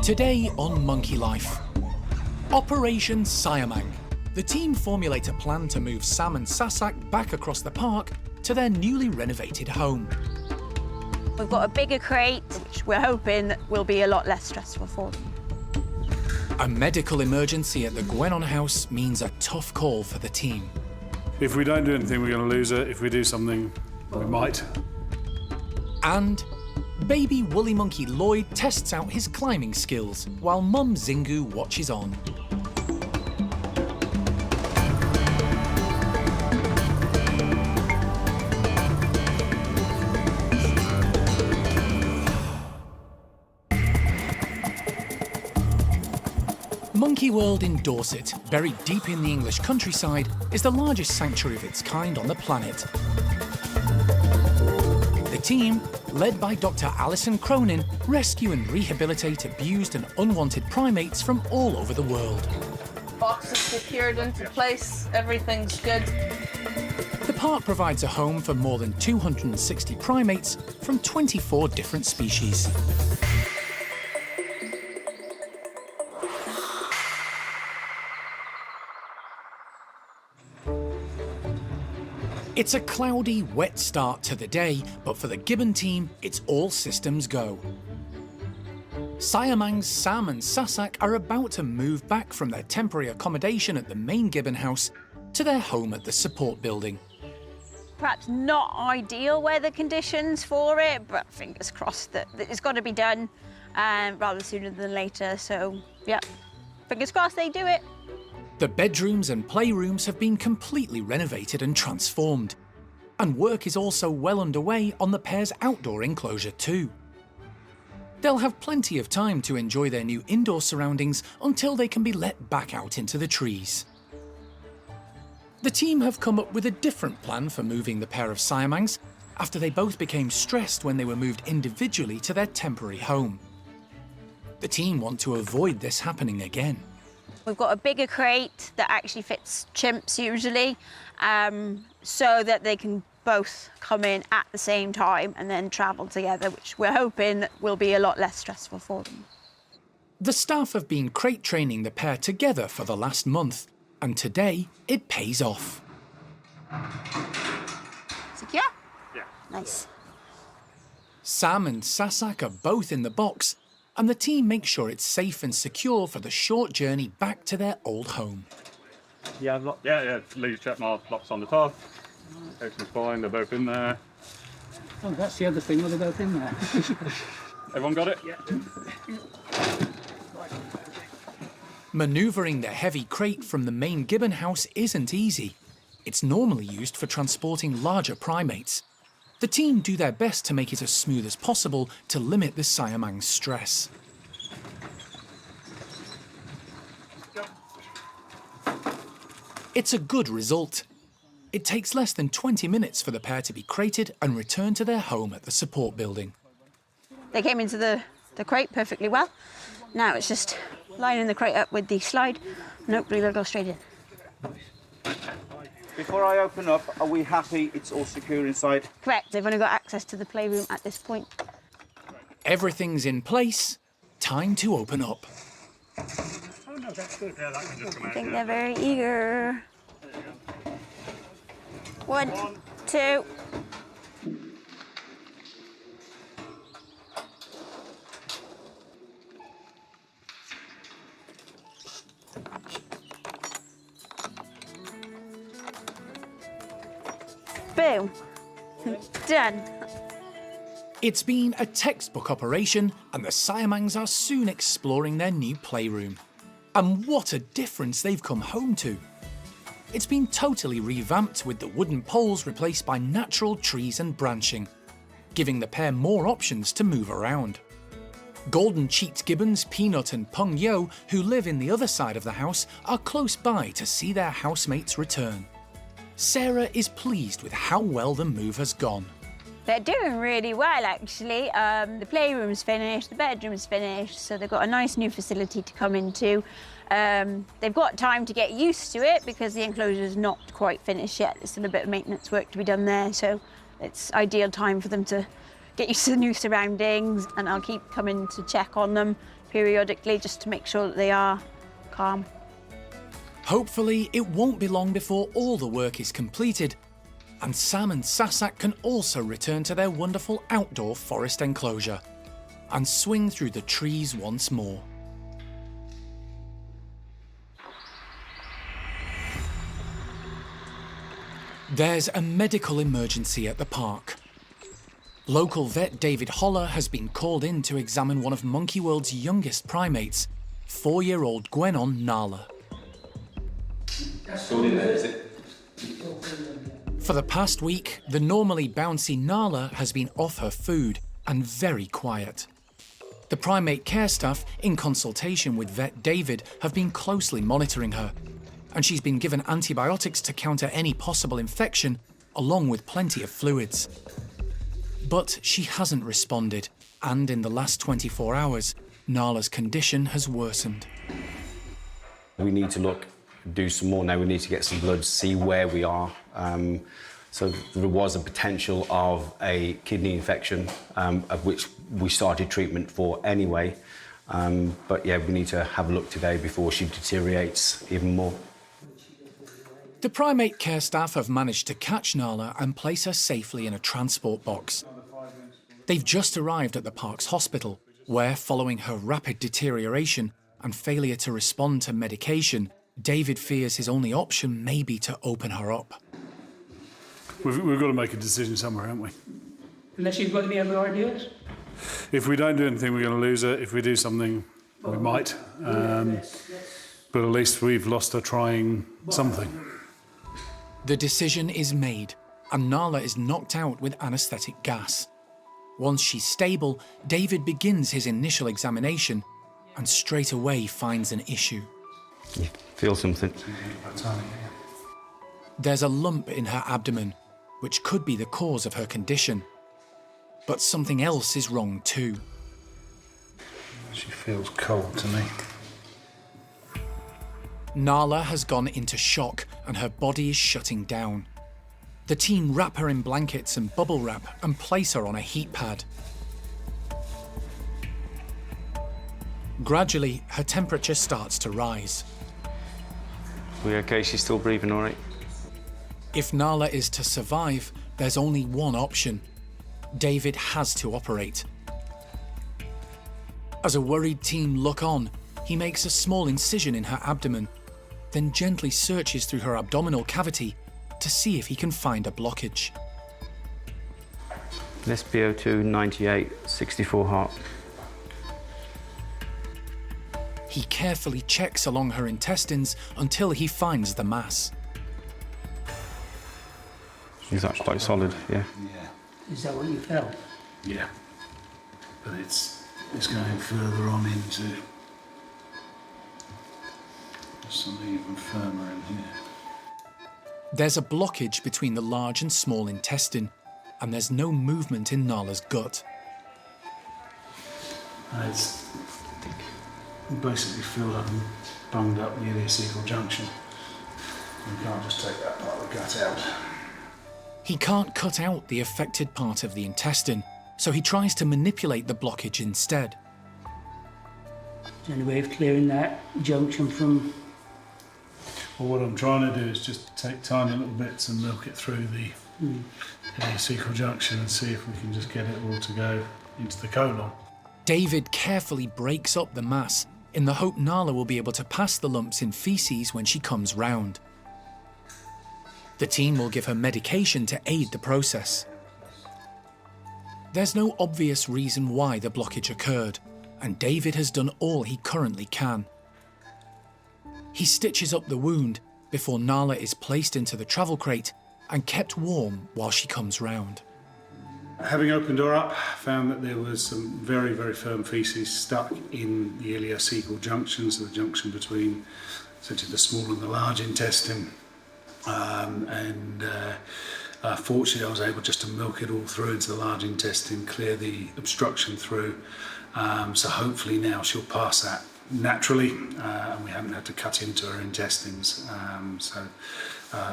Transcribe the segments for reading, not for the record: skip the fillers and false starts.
Today on Monkey Life, Operation Siamang. The team formulate a plan to move Sam and Sasak back across the park to their newly renovated home. We've got a bigger crate, which we're hoping will be a lot less stressful for them. A medical emergency at the Gwenon house means a tough call for the team. If we don't do anything, we're going to lose it. If we do something, we might. And baby woolly monkey Lloyd tests out his climbing skills while Mum Zingu watches on. Monkey World in Dorset, buried deep in the English countryside, is the largest sanctuary of its kind on the planet. The team, led by Dr. Alison Cronin, rescue and rehabilitate abused and unwanted primates from all over the world. Boxes secured into place, everything's good. The park provides a home for more than 260 primates from 24 different species. It's a cloudy, wet start to the day, but for the gibbon team, it's all systems go. Siamangs, Sam and Sasak are about to move back from their temporary accommodation at the main gibbon house to their home at the support building. Perhaps not ideal weather conditions for it, but fingers crossed that it's got to be done rather sooner than later. So, yeah, fingers crossed they do it. The bedrooms and playrooms have been completely renovated and transformed. And work is also well underway on the pair's outdoor enclosure too. They'll have plenty of time to enjoy their new indoor surroundings until they can be let back out into the trees. The team have come up with a different plan for moving the pair of Siamangs after they both became stressed when they were moved individually to their temporary home. The team want to avoid this happening again. We've got a bigger crate that actually fits chimps usually, so that they can both come in at the same time and then travel together, which we're hoping will be a lot less stressful for them. The staff have been crate training the pair together for the last month, and today it pays off. Secure? Yeah. Nice. Sam and Sasak are both in the box, and the team makes sure it's safe and secure for the short journey back to their old home. Yeah, Lee's check mark, locks on the top. Everything's fine, they're both in there. Oh, that's the other thing, they're both in there. Everyone got it? Yeah. Manoeuvring the heavy crate from the main gibbon house isn't easy. It's normally used for transporting larger primates. The team do their best to make it as smooth as possible to limit the Siamang's stress. It's a good result. It takes less than 20 minutes for the pair to be crated and returned to their home at the support building. They came into the crate perfectly well. Now it's just lining the crate up with the slide, and hopefully they'll go straight in. Before I open up, are we happy it's all secure inside? Correct, they've only got access to the playroom at this point. Everything's in place. Time to open up. Oh no, that's good. Yeah, that can just come I out. think they're very eager. 1, 2. Boom. Done. It's been a textbook operation, and the Siamangs are soon exploring their new playroom. And what a difference they've come home to. It's been totally revamped with the wooden poles replaced by natural trees and branching, giving the pair more options to move around. Golden-cheeked gibbons Peanut and Peng Yo, who live in the other side of the house, are close by to see their housemates return. Sarah is pleased with how well the move has gone. They're doing really well, actually. The playroom's finished, the bedroom's finished, so they've got a nice new facility to come into. They've got time to get used to it because the enclosure's not quite finished yet. There's still a bit of maintenance work to be done there, so it's ideal time for them to get used to the new surroundings, and I'll keep coming to check on them periodically just to make sure that they are calm. Hopefully, it won't be long before all the work is completed, and Sam and Sasak can also return to their wonderful outdoor forest enclosure and swing through the trees once more. There's a medical emergency at the park. Local vet David Holler has been called in to examine one of Monkey World's youngest primates, 4-year-old Gwenon Nala. For the past week, the normally bouncy Nala has been off her food and very quiet. The primate care staff, in consultation with vet David, have been closely monitoring her, and she's been given antibiotics to counter any possible infection, along with plenty of fluids. But she hasn't responded, and in the last 24 hours, Nala's condition has worsened. We need to do some more now. We need to get some blood, see where we are. So there was a potential of a kidney infection, of which we started treatment for anyway. But yeah, we need to have a look today before she deteriorates even more. The primate care staff have managed to catch Nala and place her safely in a transport box. They've just arrived at the park's hospital, where, following her rapid deterioration and failure to respond to medication, David fears his only option may be to open her up. We've got to make a decision somewhere, haven't we? Unless you've got any other ideas? If we don't do anything, we're going to lose her. If we do something, we might. But at least we've lost her trying something. The decision is made, and Nala is knocked out with anaesthetic gas. Once she's stable, David begins his initial examination and straight away finds an issue. You feel something? There's a lump in her abdomen, which could be the cause of her condition. But something else is wrong too. She feels cold to me. Nala has gone into shock and her body is shutting down. The team wrap her in blankets and bubble wrap and place her on a heat pad. Gradually, her temperature starts to rise. We okay? She's still breathing all right? If Nala is to survive, there's only one option. David has to operate. As a worried team look on, he makes a small incision in her abdomen, then gently searches through her abdominal cavity to see if he can find a blockage. SpO2 98, 64 heart. He carefully checks along her intestines until he finds the mass. She's actually quite solid, yeah. Is that what you felt? Yeah. But it's going further on into something even firmer in here. There's a blockage between the large and small intestine, and there's no movement in Nala's gut. And it's basically filled up and bunged up near the acecal junction. You can't just take that part of the gut out. He can't cut out the affected part of the intestine, so he tries to manipulate the blockage instead. Is there any way of clearing that junction from... Well, what I'm trying to do is just take tiny little bits and milk it through the acecal junction and see if we can just get it all to go into the colon. David carefully breaks up the mass in the hope Nala will be able to pass the lumps in feces when she comes round. The team will give her medication to aid the process. There's no obvious reason why the blockage occurred, and David has done all he currently can. He stitches up the wound before Nala is placed into the travel crate and kept warm while she comes round. Having opened her up, found that there was some very, very firm faeces stuck in the ileocecal junction, so the junction between essentially the small and the large intestine. Fortunately, I was able just to milk it all through into the large intestine, clear the obstruction through. So hopefully now she'll pass that naturally, and we haven't had to cut into her intestines.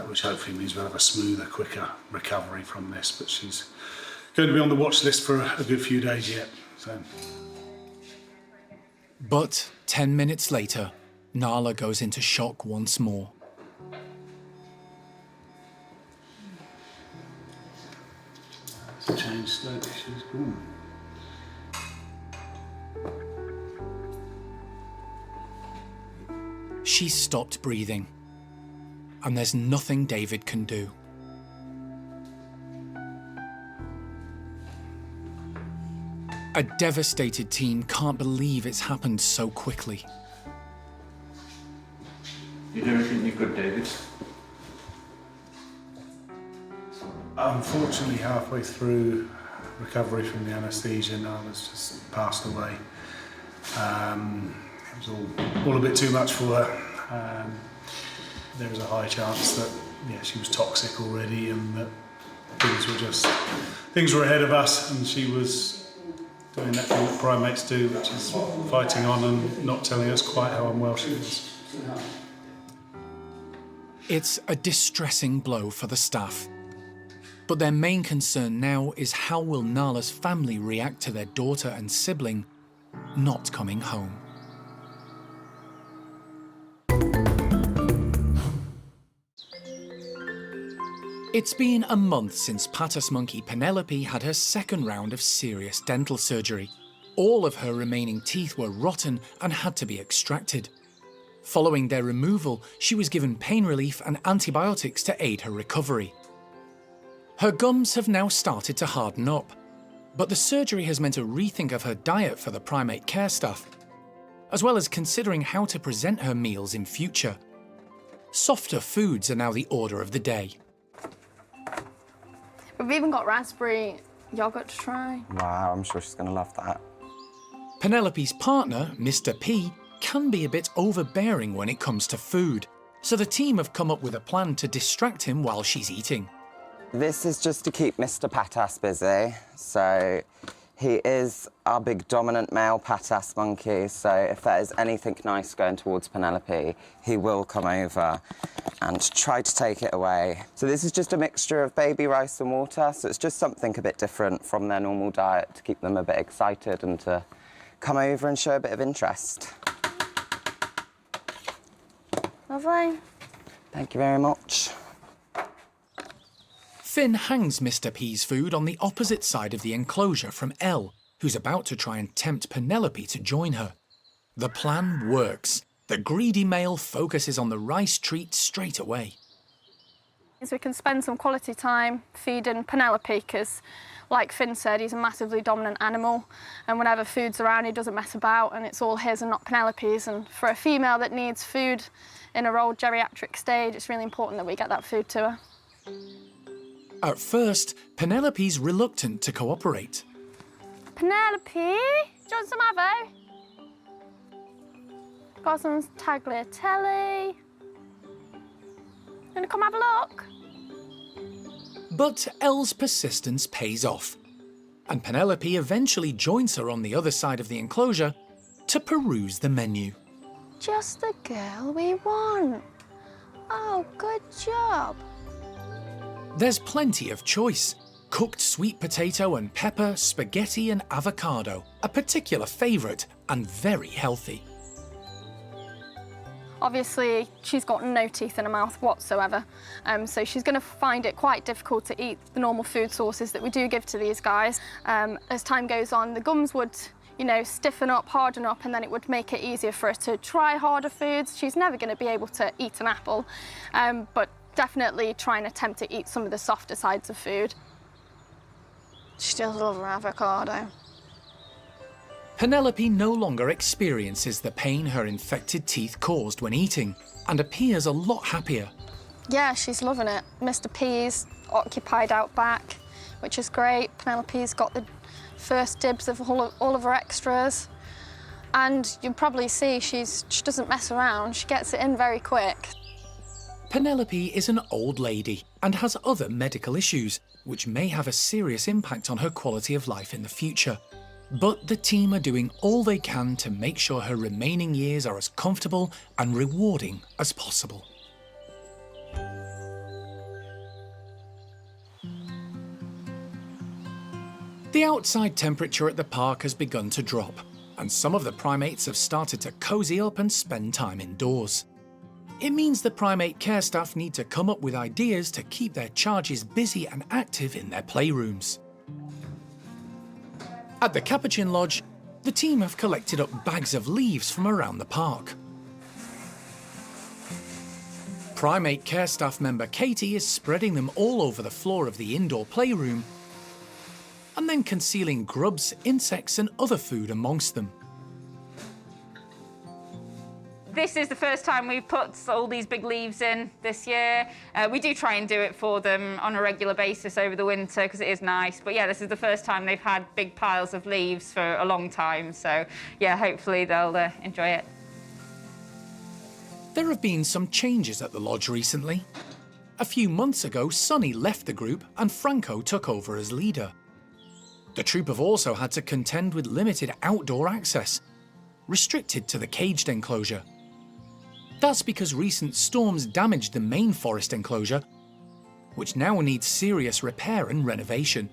Which hopefully means we'll have a smoother, quicker recovery from this. But she's going to be on the watch list for a good few days yet. So. But 10 minutes later, Nala goes into shock once more. It's changed slowly, she's gone. She's stopped breathing, and there's nothing David can do. A devastated teen can't believe it's happened so quickly. You do everything you could, David. Unfortunately, halfway through recovery from the anaesthesia, Nala's just passed away. It was all a bit too much for her. There was a high chance that she was toxic already, and that things were ahead of us, and she was doing that thing that primates do, which is fighting on and not telling us quite how unwell she is. It's a distressing blow for the staff. But their main concern now is how will Nala's family react to their daughter and sibling not coming home. It's been a month since Patas monkey Penelope had her second round of serious dental surgery. All of her remaining teeth were rotten and had to be extracted. Following their removal, she was given pain relief and antibiotics to aid her recovery. Her gums have now started to harden up, but the surgery has meant a rethink of her diet for the primate care staff, as well as considering how to present her meals in future. Softer foods are now the order of the day. We've even got raspberry yogurt to try. Wow, I'm sure she's going to love that. Penelope's partner, Mr. P, can be a bit overbearing when it comes to food, so the team have come up with a plan to distract him while she's eating. This is just to keep Mr. Patas busy. So he is our big dominant male Patas monkey, so if there is anything nice going towards Penelope, he will come over and try to take it away. So this is just a mixture of baby rice and water, so it's just something a bit different from their normal diet to keep them a bit excited and to come over and show a bit of interest. Lovely. Thank you very much. Finn hangs Mr. P's food on the opposite side of the enclosure from Elle, who's about to try and tempt Penelope to join her. The plan works. The greedy male focuses on the rice treat straight away. So we can spend some quality time feeding Penelope because, like Finn said, he's a massively dominant animal, and whenever food's around he doesn't mess about and it's all his and not Penelope's. And for a female that needs food in her old geriatric stage, it's really important that we get that food to her. At first, Penelope's reluctant to cooperate. Penelope, do you want some avo? Got some tagliatelle. Gonna come have a look? But Elle's persistence pays off, and Penelope eventually joins her on the other side of the enclosure to peruse the menu. Just the girl we want. Oh, good job. There's plenty of choice. Cooked sweet potato and pepper, spaghetti and avocado, a particular favourite and very healthy. Obviously, she's got no teeth in her mouth whatsoever, so she's going to find it quite difficult to eat the normal food sources that we do give to these guys. As time goes on, the gums would, stiffen up, harden up, and then it would make it easier for her to try harder foods. She's never going to be able to eat an apple, but definitely try and attempt to eat some of the softer sides of food. She does love her avocado. Penelope no longer experiences the pain her infected teeth caused when eating and appears a lot happier. Yeah, she's loving it. Mr. P's occupied out back, which is great. Penelope's got the first dibs of all of her extras. And you'll probably see she doesn't mess around. She gets it in very quick. Penelope is an old lady and has other medical issues, which may have a serious impact on her quality of life in the future. But the team are doing all they can to make sure her remaining years are as comfortable and rewarding as possible. The outside temperature at the park has begun to drop, and some of the primates have started to cozy up and spend time indoors. It means the primate care staff need to come up with ideas to keep their charges busy and active in their playrooms. At the Capuchin Lodge, the team have collected up bags of leaves from around the park. Primate care staff member Katie is spreading them all over the floor of the indoor playroom and then concealing grubs, insects and other food amongst them. This is the first time we've put all these big leaves in this year. We do try and do it for them on a regular basis over the winter because it is nice. But yeah, this is the first time they've had big piles of leaves for a long time. So yeah, hopefully they'll enjoy it. There have been some changes at the lodge recently. A few months ago, Sonny left the group and Franco took over as leader. The troop have also had to contend with limited outdoor access, restricted to the caged enclosure. That's because recent storms damaged the main forest enclosure, which now needs serious repair and renovation.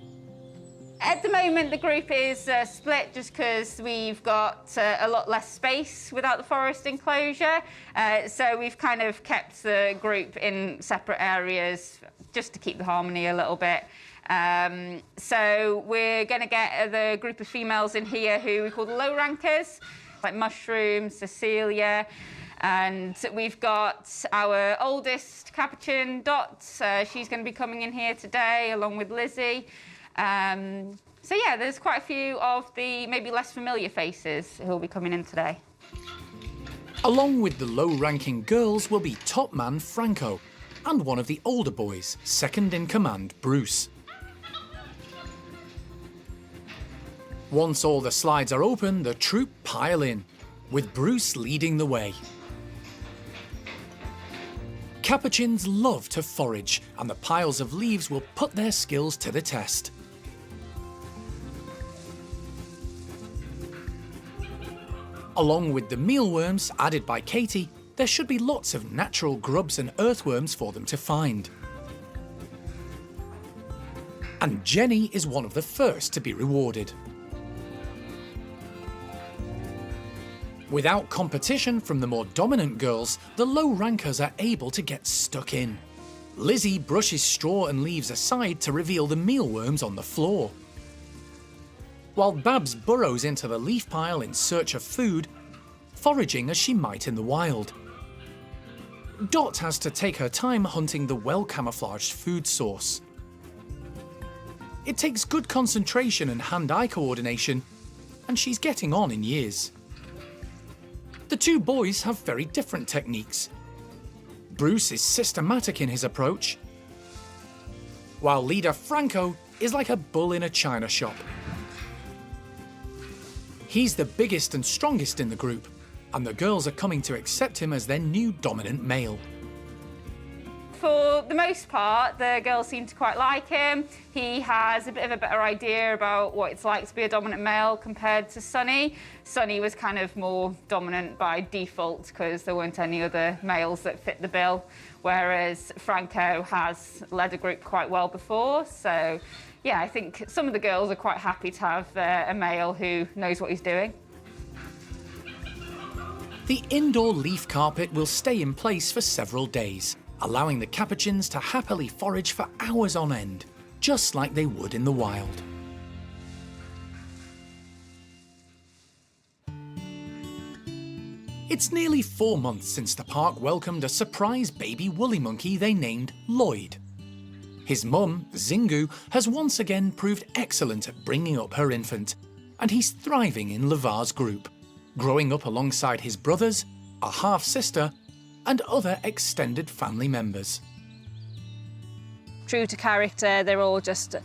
At the moment, the group is split just because we've got a lot less space without the forest enclosure. So we've kind of kept the group in separate areas just to keep the harmony a little bit. So we're going to get the group of females in here who we call the low rankers, like Mushroom, Cecilia. And we've got our oldest capuchin, Dot. She's going to be coming in here today, along with Lizzie. So yeah, there's quite a few of the maybe less familiar faces who will be coming in today. Along with the low-ranking girls will be top man Franco and one of the older boys, second in command Bruce. Once all the slides are open, the troop pile in, with Bruce leading the way. Capuchins love to forage, and the piles of leaves will put their skills to the test. Along with the mealworms added by Katie, there should be lots of natural grubs and earthworms for them to find. And Jenny is one of the first to be rewarded. Without competition from the more dominant girls, the low rankers are able to get stuck in. Lizzie brushes straw and leaves aside to reveal the mealworms on the floor, while Babs burrows into the leaf pile in search of food, foraging as she might in the wild. Dot has to take her time hunting the well-camouflaged food source. It takes good concentration and hand-eye coordination, and she's getting on in years. The two boys have very different techniques. Bruce is systematic in his approach, while leader Franco is like a bull in a china shop. He's the biggest and strongest in the group, and the girls are coming to accept him as their new dominant male. For the most part, the girls seem to quite like him. He has a bit of a better idea about what it's like to be a dominant male compared to Sonny. Sonny was kind of more dominant by default because there weren't any other males that fit the bill, whereas Franco has led a group quite well before. So yeah, I think some of the girls are quite happy to have a male who knows what he's doing. The indoor leaf carpet will stay in place for several days, allowing the capuchins to happily forage for hours on end, just like they would in the wild. It's nearly 4 months since the park welcomed a surprise baby woolly monkey they named Lloyd. His mum, Zingu, has once again proved excellent at bringing up her infant, and he's thriving in Levar's group, growing up alongside his brothers, a half-sister, and other extended family members. True to character, they're all just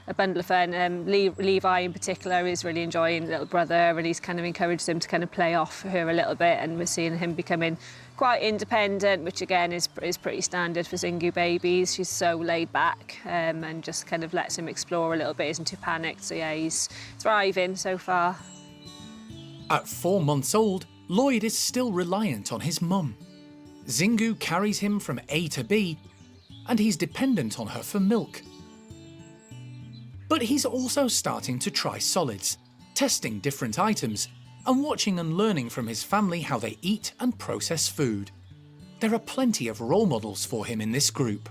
a bundle of fun. Levi in particular is really enjoying little brother, and he's kind of encouraged him to kind of play off her a little bit, and we're seeing him becoming quite independent, which again is pretty standard for Zingu babies. She's so laid back and just kind of lets him explore a little bit, isn't too panicked. So yeah, he's thriving so far. At 4 months old, Lloyd is still reliant on his mum. Zingu carries him from A to B, and he's dependent on her for milk. But he's also starting to try solids, testing different items, and watching and learning from his family how they eat and process food. There are plenty of role models for him in this group.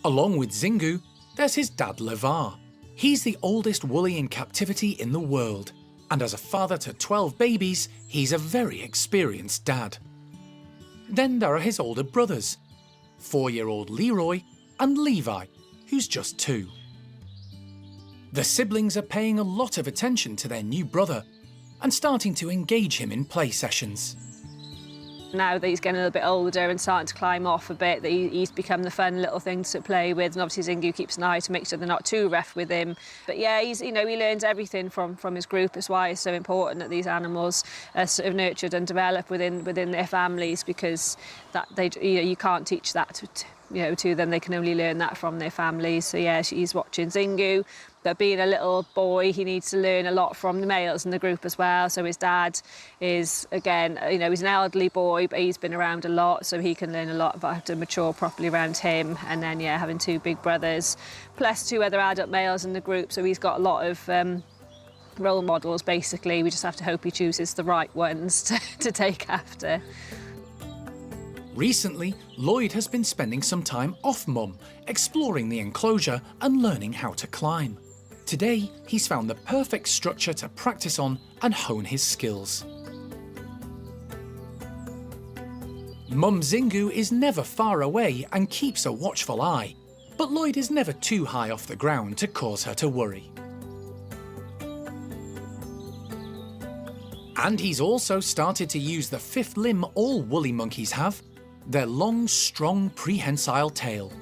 Along with Xingu, there's his dad Levar. He's the oldest woolly in captivity in the world, and as a father to 12 babies, he's a very experienced dad. Then there are his older brothers, 4-year-old Leroy and Levi, who's just 2. The siblings are paying a lot of attention to their new brother and starting to engage him in play sessions. Now that he's getting a little bit older and starting to climb off a bit, that he's become the fun little thing to play with, and obviously Xingu keeps an eye to make sure they're not too rough with him. But yeah, he learns everything from his group. That's why it's so important that these animals are sort of nurtured and develop within their families, because that you can't teach that to them. They can only learn that from their families. So yeah, he's watching Xingu. But being a little boy, he needs to learn a lot from the males in the group as well. So his dad is, again, he's an elderly boy, but he's been around a lot, so he can learn a lot about how to mature properly around him. And then, yeah, having 2 big brothers, plus 2 other adult males in the group, so he's got a lot of role models, basically. We just have to hope he chooses the right ones to take after. Recently, Lloyd has been spending some time off Mum, exploring the enclosure and learning how to climb. Today, he's found the perfect structure to practice on and hone his skills. Mum Xingu is never far away and keeps a watchful eye, but Lloyd is never too high off the ground to cause her to worry. And he's also started to use the 5th limb all woolly monkeys have, their long, strong, prehensile tail.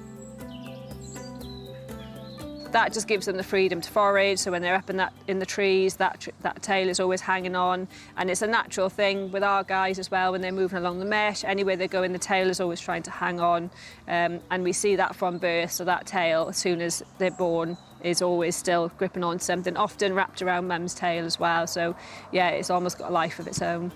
That just gives them the freedom to forage, so when they're up in the trees, that tail is always hanging on, and it's a natural thing with our guys as well. When they're moving along the mesh, anywhere they go in, the tail is always trying to hang on, and we see that from birth. So that tail, as soon as they're born, is always still gripping on something, often wrapped around mum's tail as well. So yeah, it's almost got a life of its own.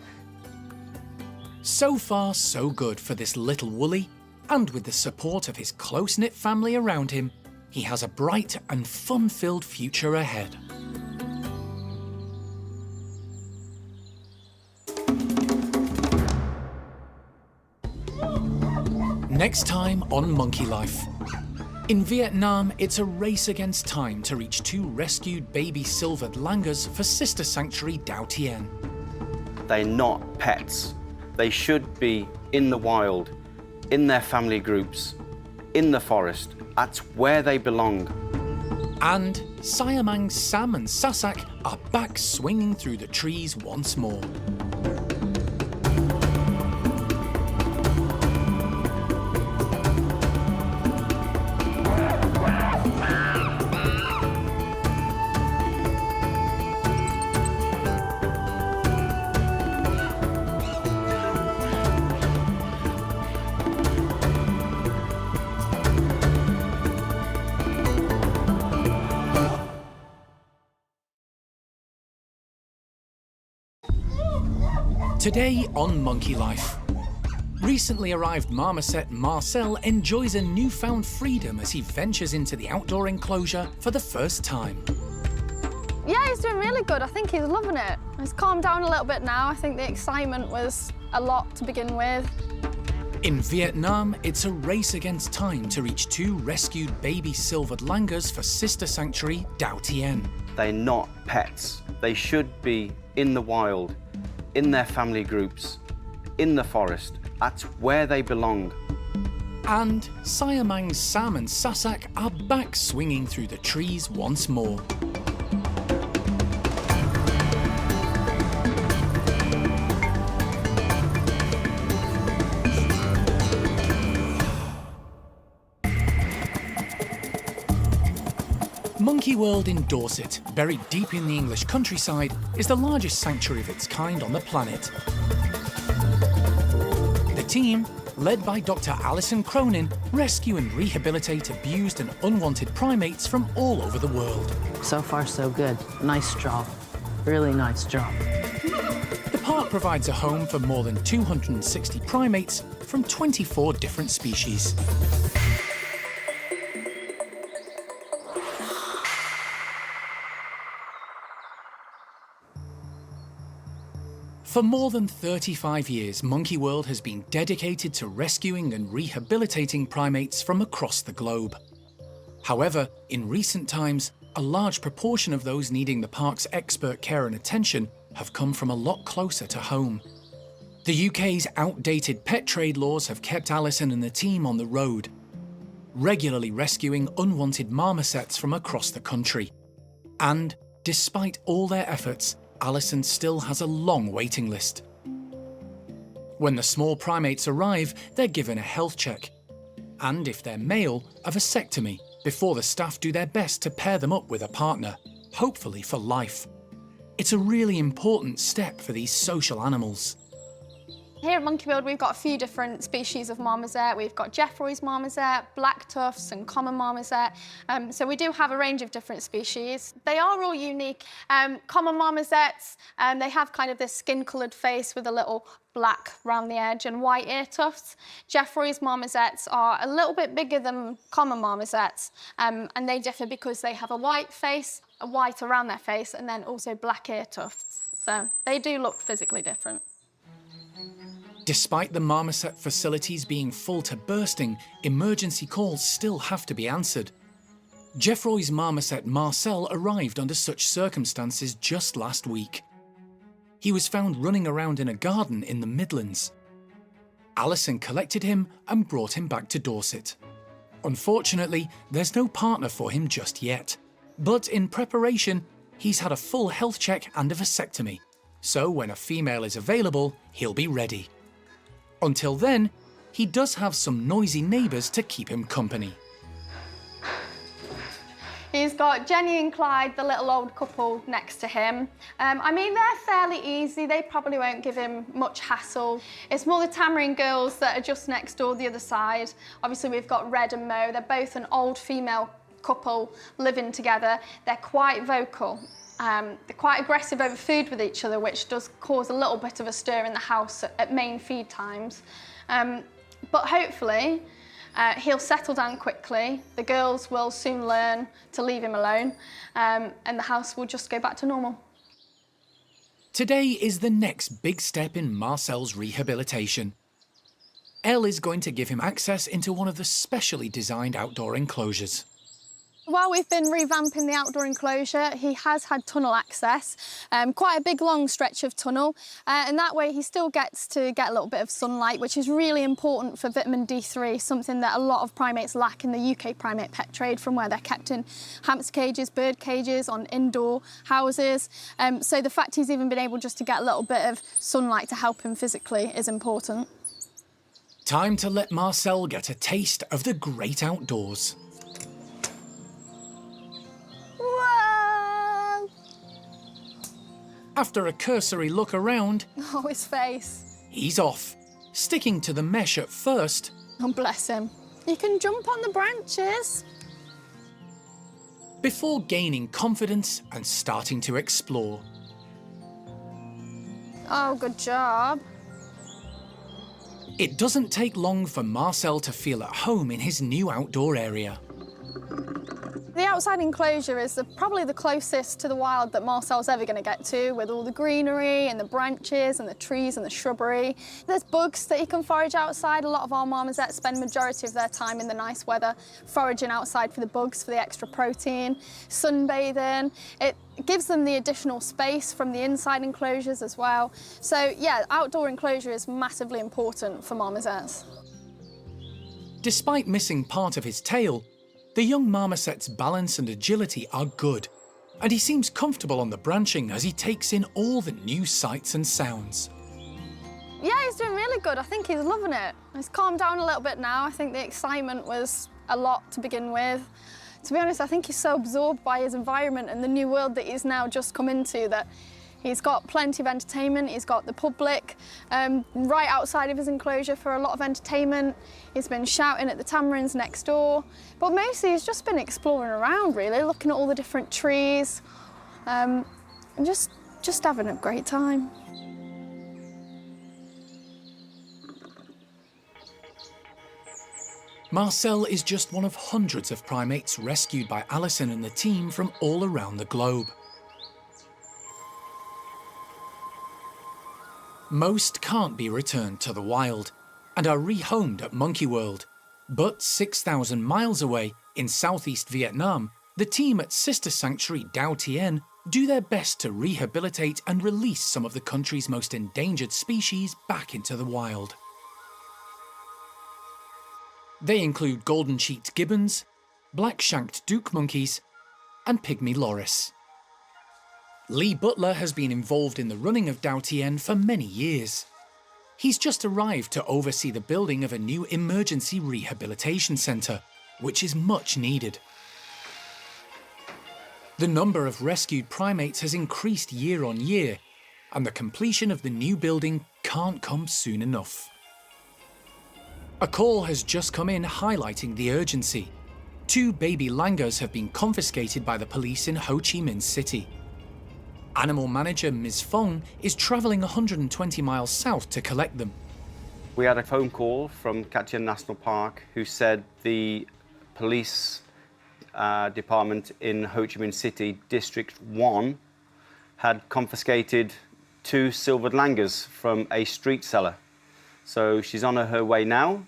So far, so good for this little woolly, and with the support of his close-knit family around him, he has a bright and fun-filled future ahead. Next time on Monkey Life. In Vietnam, it's a race against time to reach 2 rescued baby silvered langurs for sister sanctuary Dao Tien. They're not pets. They should be in the wild, in their family groups, in the forest. That's where they belong. And Siamangs Sam and Sasak are back swinging through the trees once more. Today on Monkey Life. Recently arrived Marmoset Marcel enjoys a newfound freedom as he ventures into the outdoor enclosure for the first time. Yeah, he's doing really good. I think he's loving it. He's calmed down a little bit now. I think the excitement was a lot to begin with. In Vietnam, it's a race against time to reach 2 rescued baby silvered langurs for sister sanctuary Dao Tien. They're not pets. They should be in the wild, in their family groups, in the forest. That's where they belong. And Siamangs Sam and Sasak are back swinging through the trees once more. Monkey World in Dorset, buried deep in the English countryside, is the largest sanctuary of its kind on the planet. The team, led by Dr. Alison Cronin, rescue and rehabilitate abused and unwanted primates from all over the world. So far, so good. Nice job. Really nice job. The park provides a home for more than 260 primates from 24 different species. For more than 35 years, Monkey World has been dedicated to rescuing and rehabilitating primates from across the globe. However, in recent times, a large proportion of those needing the park's expert care and attention have come from a lot closer to home. The UK's outdated pet trade laws have kept Alison and the team on the road, regularly rescuing unwanted marmosets from across the country. And, despite all their efforts, Alison still has a long waiting list. When the small primates arrive, they're given a health check. And if they're male, a vasectomy, before the staff do their best to pair them up with a partner, hopefully for life. It's a really important step for these social animals. Here at Monkey World, we've got a few different species of marmoset. We've got Jeffroy's marmoset, black tufts and common marmoset. So we do have a range of different species. They are all unique. Common marmosets, they have kind of this skin-coloured face with a little black round the edge and white ear tufts. Jeffroy's marmosets are a little bit bigger than common marmosets, and they differ because they have a white face, a white around their face, and then also black ear tufts. So they do look physically different. Despite the marmoset facilities being full to bursting, emergency calls still have to be answered. Jeffroy's marmoset Marcel arrived under such circumstances just last week. He was found running around in a garden in the Midlands. Alison collected him and brought him back to Dorset. Unfortunately, there's no partner for him just yet. But in preparation, he's had a full health check and a vasectomy. So when a female is available, he'll be ready. Until then, he does have some noisy neighbours to keep him company. He's got Jenny and Clyde, the little old couple, next to him. I mean, they're fairly easy. They probably won't give him much hassle. It's more the Tamarind girls that are just next door, the other side. Obviously, we've got Red and Mo. They're both an old female couple living together. They're quite vocal. They're quite aggressive over food with each other, which does cause a little bit of a stir in the house at main feed times. But hopefully, he'll settle down quickly. The girls will soon learn to leave him alone, and the house will just go back to normal. Today is the next big step in Marcel's rehabilitation. Elle is going to give him access into one of the specially designed outdoor enclosures. While we've been revamping the outdoor enclosure, he has had tunnel access, quite a big long stretch of tunnel, and that way he still gets to get a little bit of sunlight, which is really important for vitamin D3, something that a lot of primates lack in the UK primate pet trade from where they're kept in hamster cages, bird cages, on indoor houses. So the fact he's even been able just to get a little bit of sunlight to help him physically is important. Time to let Marcel get a taste of the great outdoors. Whoa! After a cursory look around, Oh, his face. he's off, sticking to the mesh at first. Oh, bless him. You can jump on the branches. Before gaining confidence and starting to explore. Oh, good job. It doesn't take long for Marcel to feel at home in his new outdoor area. The outside enclosure is probably the closest to the wild that Marcel's ever going to get to, with all the greenery and the branches and the trees and the shrubbery. There's bugs that he can forage outside. A lot of our marmosets spend majority of their time in the nice weather foraging outside for the bugs, for the extra protein, sunbathing. It gives them the additional space from the inside enclosures as well. So yeah, outdoor enclosure is massively important for marmosets. Despite missing part of his tail, the young marmoset's balance and agility are good, and he seems comfortable on the branching as he takes in all the new sights and sounds. Yeah, he's doing really good. I think he's loving it. He's calmed down a little bit now. I think the excitement was a lot to begin with. To be honest, I think he's so absorbed by his environment and the new world that he's now just come into that he's got plenty of entertainment. He's got the public right outside of his enclosure for a lot of entertainment. He's been shouting at the tamarins next door. But mostly he's just been exploring around, really, looking at all the different trees and just having a great time. Marcel is just one of hundreds of primates rescued by Alison and the team from all around the globe. Most can't be returned to the wild and are rehomed at Monkey World. But 6,000 miles away, in southeast Vietnam, the team at sister sanctuary Dao Tien do their best to rehabilitate and release some of the country's most endangered species back into the wild. They include golden-cheeked gibbons, black-shanked duke monkeys, and pygmy loris. Lee Butler has been involved in the running of Dao Tien for many years. He's just arrived to oversee the building of a new emergency rehabilitation centre, which is much needed. The number of rescued primates has increased year on year, and the completion of the new building can't come soon enough. A call has just come in highlighting the urgency. 2 baby langurs have been confiscated by the police in Ho Chi Minh City. Animal manager Ms. Fong is travelling 120 miles south to collect them. We had a phone call from Capuchin National Park who said the police department in Ho Chi Minh City, District 1, had confiscated 2 silvered langurs from a street seller. So she's on her way now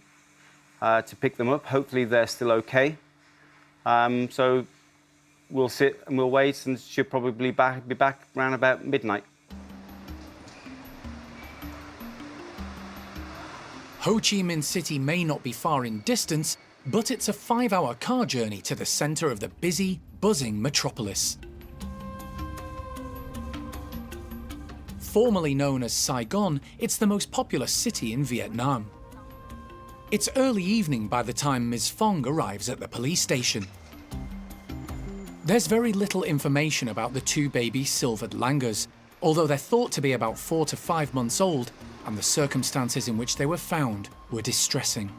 to pick them up. Hopefully they're still okay. So we'll sit and we'll wait, and she'll probably be back around about midnight. Ho Chi Minh City may not be far in distance, but it's a 5-hour car journey to the centre of the busy, buzzing metropolis. Formerly known as Saigon, it's the most populous city in Vietnam. It's early evening by the time Ms. Fong arrives at the police station. There's very little information about the 2 baby silvered langurs, although they're thought to be about 4 to 5 months old, and the circumstances in which they were found were distressing.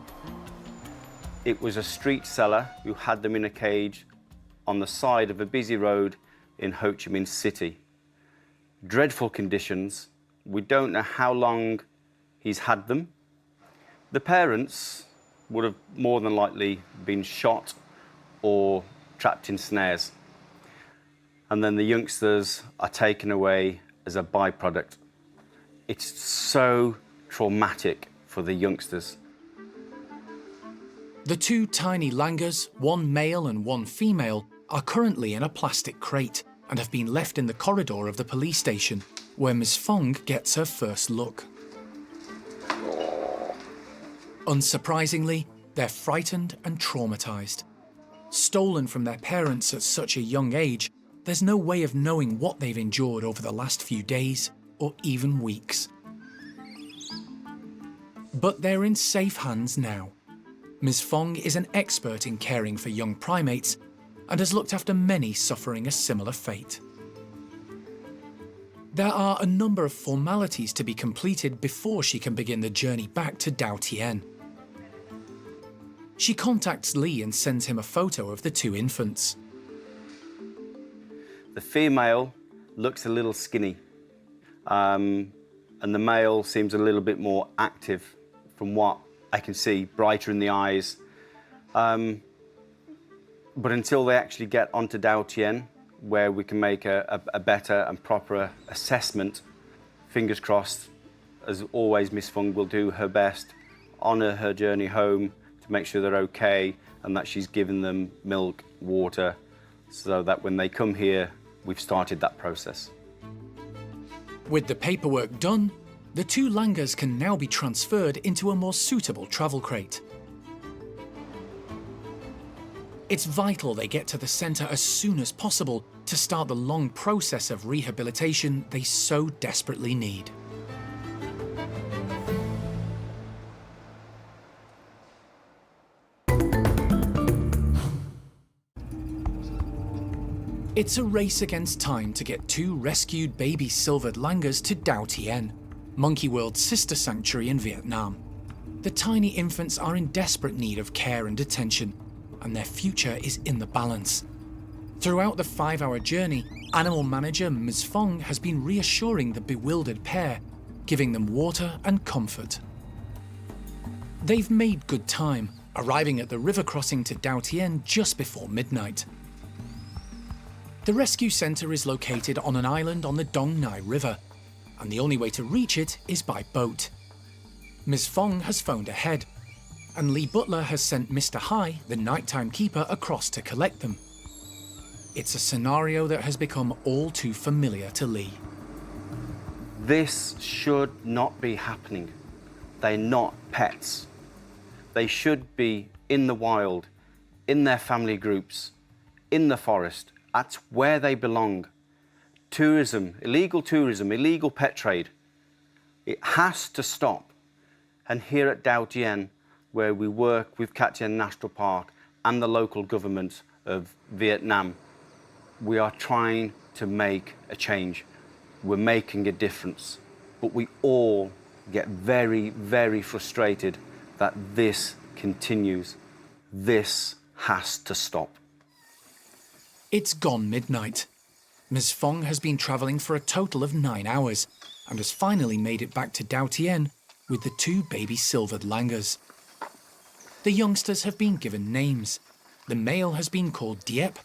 It was a street seller who had them in a cage on the side of a busy road in Ho Chi Minh City. Dreadful conditions. We don't know how long he's had them. The parents would have more than likely been shot or trapped in snares. And then the youngsters are taken away as a byproduct. It's so traumatic for the youngsters. The 2 tiny langurs, 1 male and 1 female, are currently in a plastic crate and have been left in the corridor of the police station, where Ms. Fong gets her first look. Unsurprisingly, they're frightened and traumatised. Stolen from their parents at such a young age, there's no way of knowing what they've endured over the last few days or even weeks. But they're in safe hands now. Ms. Fong is an expert in caring for young primates and has looked after many suffering a similar fate. There are a number of formalities to be completed before she can begin the journey back to Dao Tien. She contacts Lee and sends him a photo of the 2 infants. The female looks a little skinny, and the male seems a little bit more active from what I can see, brighter in the eyes. But until they actually get onto Dao Tien, where we can make a better and proper assessment, fingers crossed, as always, Miss Fung will do her best, honour her journey home to make sure they're okay and that she's given them milk, water, so that when they come here, we've started that process. With the paperwork done, the 2 langurs can now be transferred into a more suitable travel crate. It's vital they get to the centre as soon as possible to start the long process of rehabilitation they so desperately need. It's a race against time to get 2 rescued baby silvered langurs to Dao Tien, Monkey World's sister sanctuary in Vietnam. The tiny infants are in desperate need of care and attention, and their future is in the balance. Throughout the 5-hour journey, animal manager Ms. Fong has been reassuring the bewildered pair, giving them water and comfort. They've made good time, arriving at the river crossing to Dao Tien just before midnight. The rescue centre is located on an island on the Dong Nai River. and the only way to reach it is by boat. Ms. Fong has phoned ahead, and Lee Butler has sent Mr. Hai, the nighttime keeper, across to collect them. It's a scenario that has become all too familiar to Lee. This should not be happening. They're not pets. They should be in the wild, in their family groups, in the forest. That's where they belong. Tourism, illegal pet trade. It has to stop. And here at Dao Tien, where we work with Cat Tien National Park and the local government of Vietnam, we are trying to make a change. We're making a difference. But we all get very, very frustrated that this continues. This has to stop. It's gone midnight. Ms. Fong has been travelling for a total of 9 hours and has finally made it back to Dao Tien with the 2 baby silvered langurs. The youngsters have been given names. The male has been called Diep,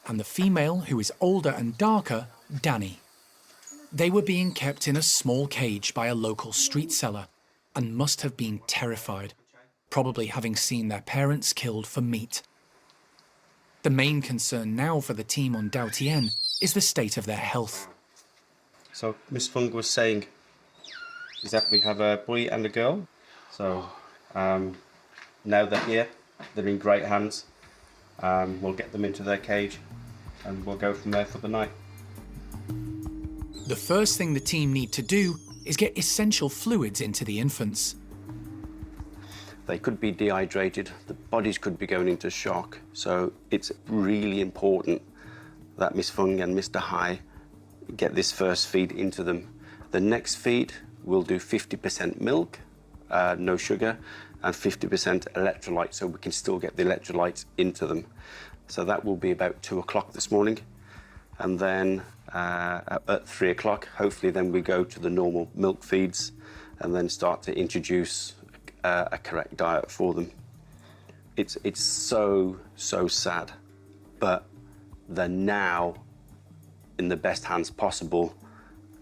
and the female, who is older and darker, Danny. They were being kept in a small cage by a local street seller and must have been terrified, probably having seen their parents killed for meat. The main concern now for the team on Dao Tien is the state of their health. So Miss Fung was saying is that we have a boy and a girl. So now they're here, they're in great hands. We'll get them into their cage and we'll go from there for the night. The first thing the team need to do is get essential fluids into the infants. They could be dehydrated, the bodies could be going into shock. So it's really important that Miss Fung and Mr. Hai get this first feed into them. The next feed, we'll do 50% milk, no sugar, and 50% electrolyte, so we can still get the electrolytes into them. So that will be about 2 o'clock this morning. And then at 3 o'clock, hopefully then we go to the normal milk feeds and then start to introduce a correct diet for them. It's so sad, but they're now in the best hands possible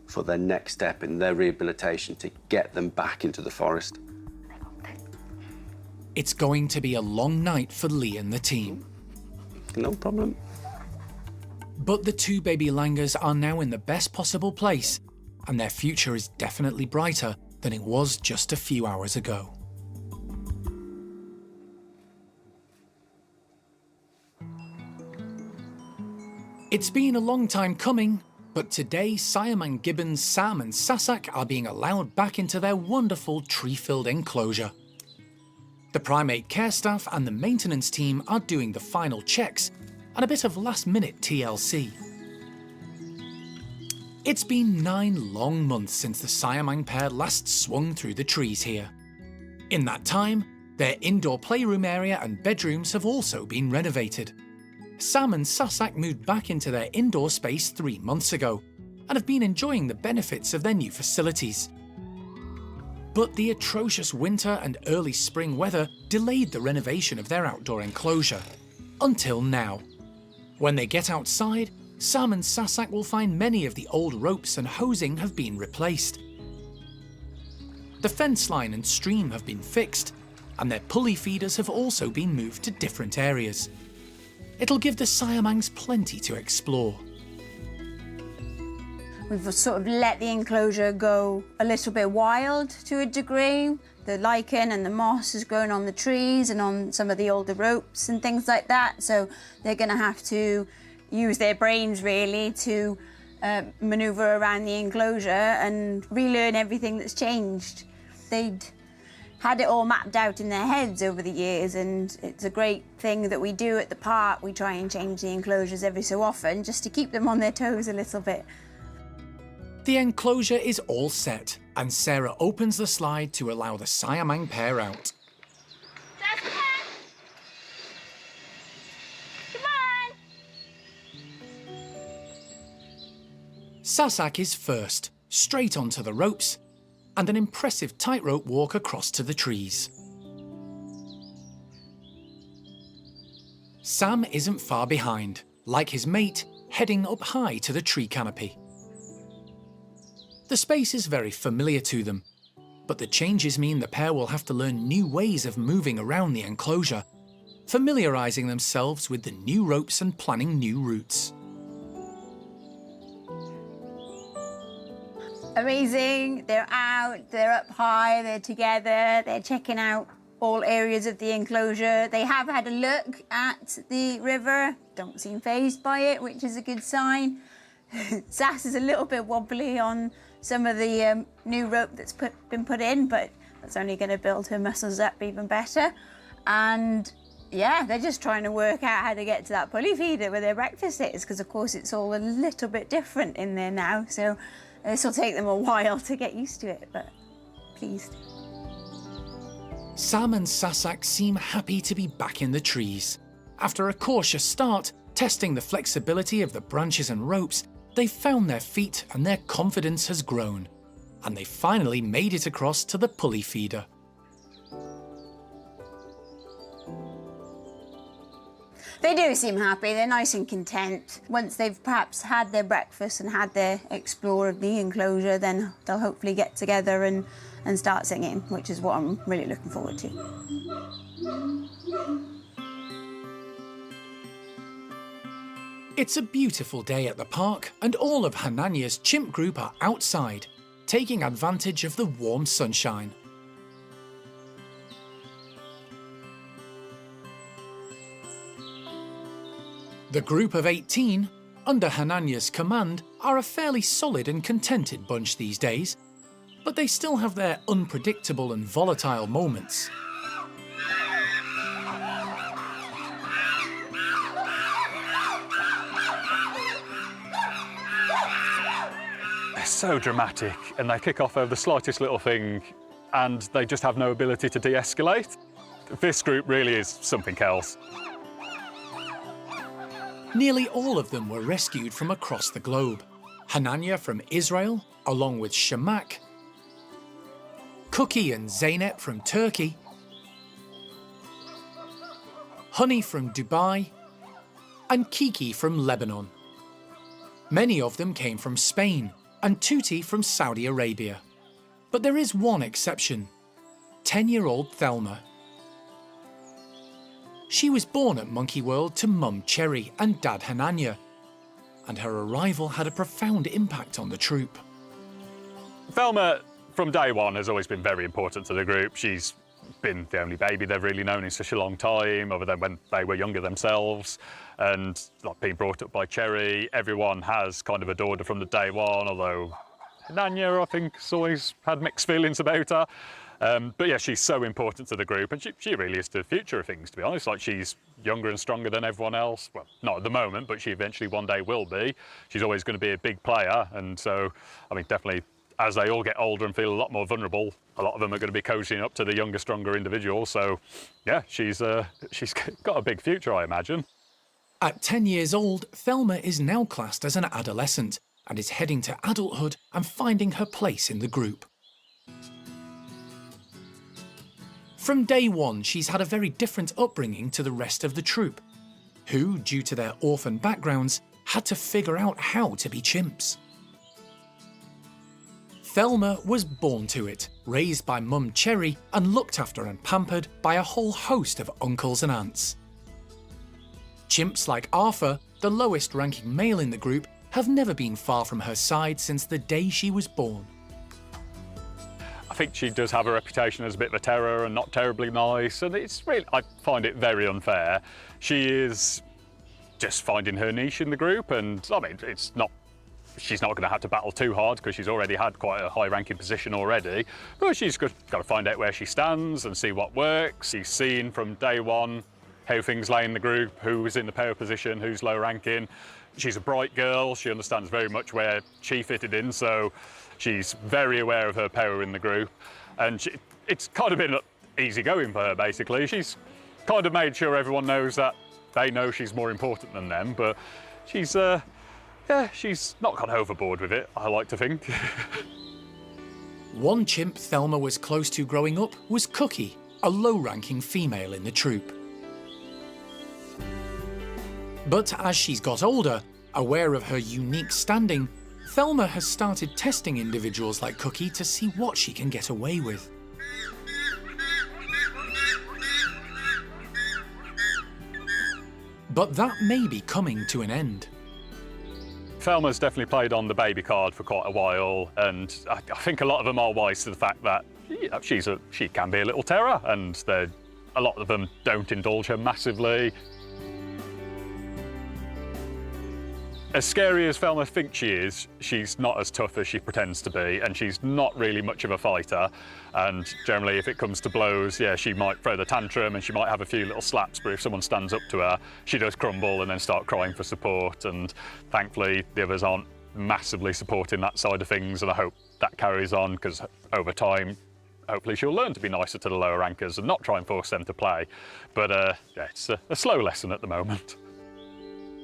for their next step in their rehabilitation to get them back into the forest. It's going to be a long night for Lee and the team. No problem. But the 2 baby langurs are now in the best possible place, and their future is definitely brighter than it was just a few hours ago. It's been a long time coming, but today Siamang gibbons Sam and Sasak are being allowed back into their wonderful tree-filled enclosure. The primate care staff and the maintenance team are doing the final checks and a bit of last-minute TLC. It's been 9 long months since the Siamang pair last swung through the trees here. In that time, their indoor playroom area and bedrooms have also been renovated. Sam and Sasak moved back into their indoor space 3 months ago and have been enjoying the benefits of their new facilities. But the atrocious winter and early spring weather delayed the renovation of their outdoor enclosure. Until now. When they get outside, Sam and Sasak will find many of the old ropes and hosing have been replaced. The fence line and stream have been fixed, and their pulley feeders have also been moved to different areas. It'll give the Siamangs plenty to explore. We've sort of let the enclosure go a little bit wild to a degree. The lichen and the moss has grown on the trees and on some of the older ropes and things like that. So they're going to have to use their brains really to manoeuvre around the enclosure and relearn everything that's changed. They'd had it all mapped out in their heads over the years, and it's a great thing that we do at the park. We try and change the enclosures every so often just to keep them on their toes a little bit. The enclosure is all set, and Sarah opens the slide to allow the Siamang pair out. Come on! Sasak is first, straight onto the ropes, and an impressive tightrope walk across to the trees. Sam isn't far behind, like his mate, heading up high to the tree canopy. The space is very familiar to them, but the changes mean the pair will have to learn new ways of moving around the enclosure, familiarising themselves with the new ropes and planning new routes. Amazing, they're out, they're up high, they're together, they're checking out all areas of the enclosure. They have had a look at the river, don't seem fazed by it, which is a good sign. Sass is a little bit wobbly on some of the new rope that's been put in, but that's only going to build her muscles up even better. And yeah, they're just trying to work out how to get to that pulley feeder where their breakfast is, because of course it's all a little bit different in there now. So this will take them a while to get used to it, but pleased. Sam and Sasak seem happy to be back in the trees. After a cautious start, testing the flexibility of the branches and ropes, they've found their feet and their confidence has grown. And they finally made it across to the pulley feeder. They do seem happy, they're nice and content. Once they've perhaps had their breakfast and had their explore of the enclosure, then they'll hopefully get together and start singing, which is what I'm really looking forward to. It's a beautiful day at the park, and all of Hananya's chimp group are outside, taking advantage of the warm sunshine. The group of 18, under Hananya's command, are a fairly solid and contented bunch these days, but they still have their unpredictable and volatile moments. They're so dramatic, and they kick off over the slightest little thing, and they just have no ability to de-escalate. This group really is something else. Nearly all of them were rescued from across the globe. Hananya from Israel, along with Shamak, Cookie and Zeynep from Turkey, Honey from Dubai, and Kiki from Lebanon. Many of them came from Spain, and Tuti from Saudi Arabia. But there is one exception, 10-year-old Thelma. She was born at Monkey World to Mum Cherry and Dad Hananya, and her arrival had a profound impact on the troop. Thelma, from day one, has always been very important to the group. She's been the only baby they've really known in such a long time, other than when they were younger themselves. And like being brought up by Cherry, everyone has kind of adored her from the day one, although Hananya, I think, has always had mixed feelings about her. But yeah, she's so important to the group, and she really is the future of things, to be honest. Like, she's younger and stronger than everyone else. Well, not at the moment, but she eventually one day will be. She's always going to be a big player, and so, I mean, definitely, as they all get older and feel a lot more vulnerable, a lot of them are going to be cozying up to the younger, stronger individual. So, yeah, she's got a big future, I imagine. At 10 years old, Thelma is now classed as an adolescent and is heading to adulthood and finding her place in the group. From day one, she's had a very different upbringing to the rest of the troop, who, due to their orphan backgrounds, had to figure out how to be chimps. Thelma was born to it, raised by Mum Cherry and looked after and pampered by a whole host of uncles and aunts. Chimps like Arthur, the lowest ranking male in the group, have never been far from her side since the day she was born. I think she does have a reputation as a bit of a terror and not terribly nice, and it's really, I find it very unfair. She is just finding her niche in the group, and I mean, she's not going to have to battle too hard because she's already had quite a high-ranking position already, but she's got to find out where she stands and see what works. She's seen from day one how things lay in the group, who's in the power position, who's low-ranking. She's a bright girl, she understands very much where she fitted in, so she's very aware of her power in the group, and it's kind of been easy going for her, basically. She's kind of made sure everyone knows that they know she's more important than them, but she's not gone overboard with it, I like to think. One chimp Thelma was close to growing up was Cookie, a low-ranking female in the troop. But as she's got older, aware of her unique standing, Thelma has started testing individuals like Cookie to see what she can get away with. But that may be coming to an end. Thelma's definitely played on the baby card for quite a while, and I think a lot of them are wise to the fact that she can be a little terror, and a lot of them don't indulge her massively. As scary as Thelma thinks she is, she's not as tough as she pretends to be, and she's not really much of a fighter. And generally, if it comes to blows, yeah, she might throw the tantrum and she might have a few little slaps, but if someone stands up to her, she does crumble and then start crying for support. And thankfully, the others aren't massively supporting that side of things, and I hope that carries on, because over time, hopefully she'll learn to be nicer to the lower rankers and not try and force them to play. But yeah, it's a slow lesson at the moment.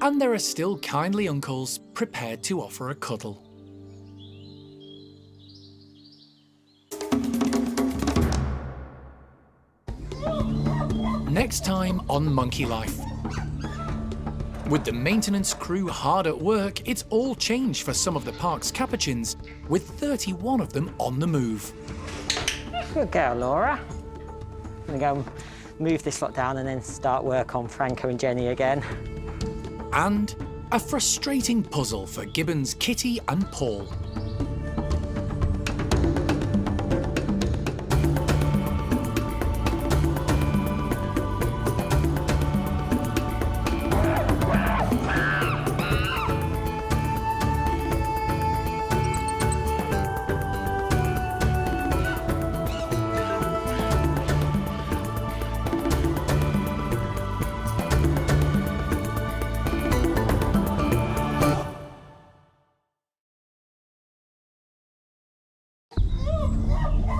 And there are still kindly uncles prepared to offer a cuddle. Next time on Monkey Life. With the maintenance crew hard at work, it's all changed for some of the park's capuchins, with 31 of them on the move. Good girl, Laura. I'm going to go move this lot down and then start work on Franco and Jenny again. And a frustrating puzzle for gibbons Kitty and Paul.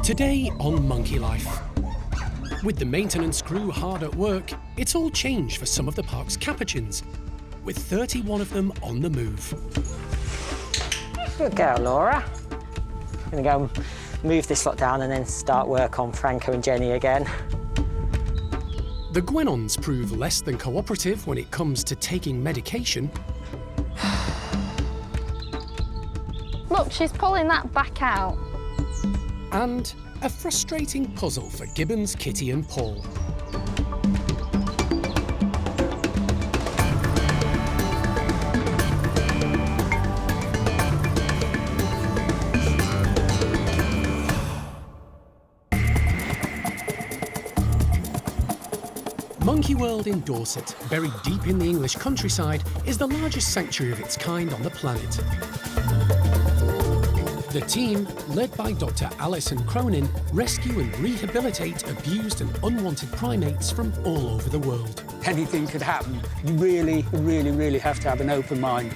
Today on Monkey Life. With the maintenance crew hard at work, it's all changed for some of the park's capuchins, with 31 of them on the move. Good girl, Laura. I'm going to go move this lot down and then start work on Franco and Jenny again. The Gwenons prove less than cooperative when it comes to taking medication. Look, she's pulling that back out. And a frustrating puzzle for gibbons Kitty and Paul. Monkey World in Dorset, buried deep in the English countryside, is the largest sanctuary of its kind on the planet. The team, led by Dr. Alison Cronin, rescue and rehabilitate abused and unwanted primates from all over the world. Anything could happen. You really have to have an open mind.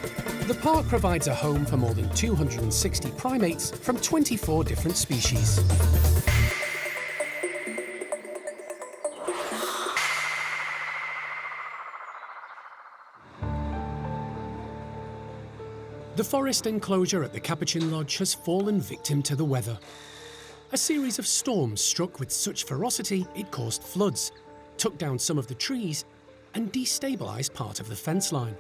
The park provides a home for more than 260 primates from 24 different species. The forest enclosure at the Capuchin Lodge has fallen victim to the weather. A series of storms struck with such ferocity it caused floods, took down some of the trees, and destabilised part of the fence line.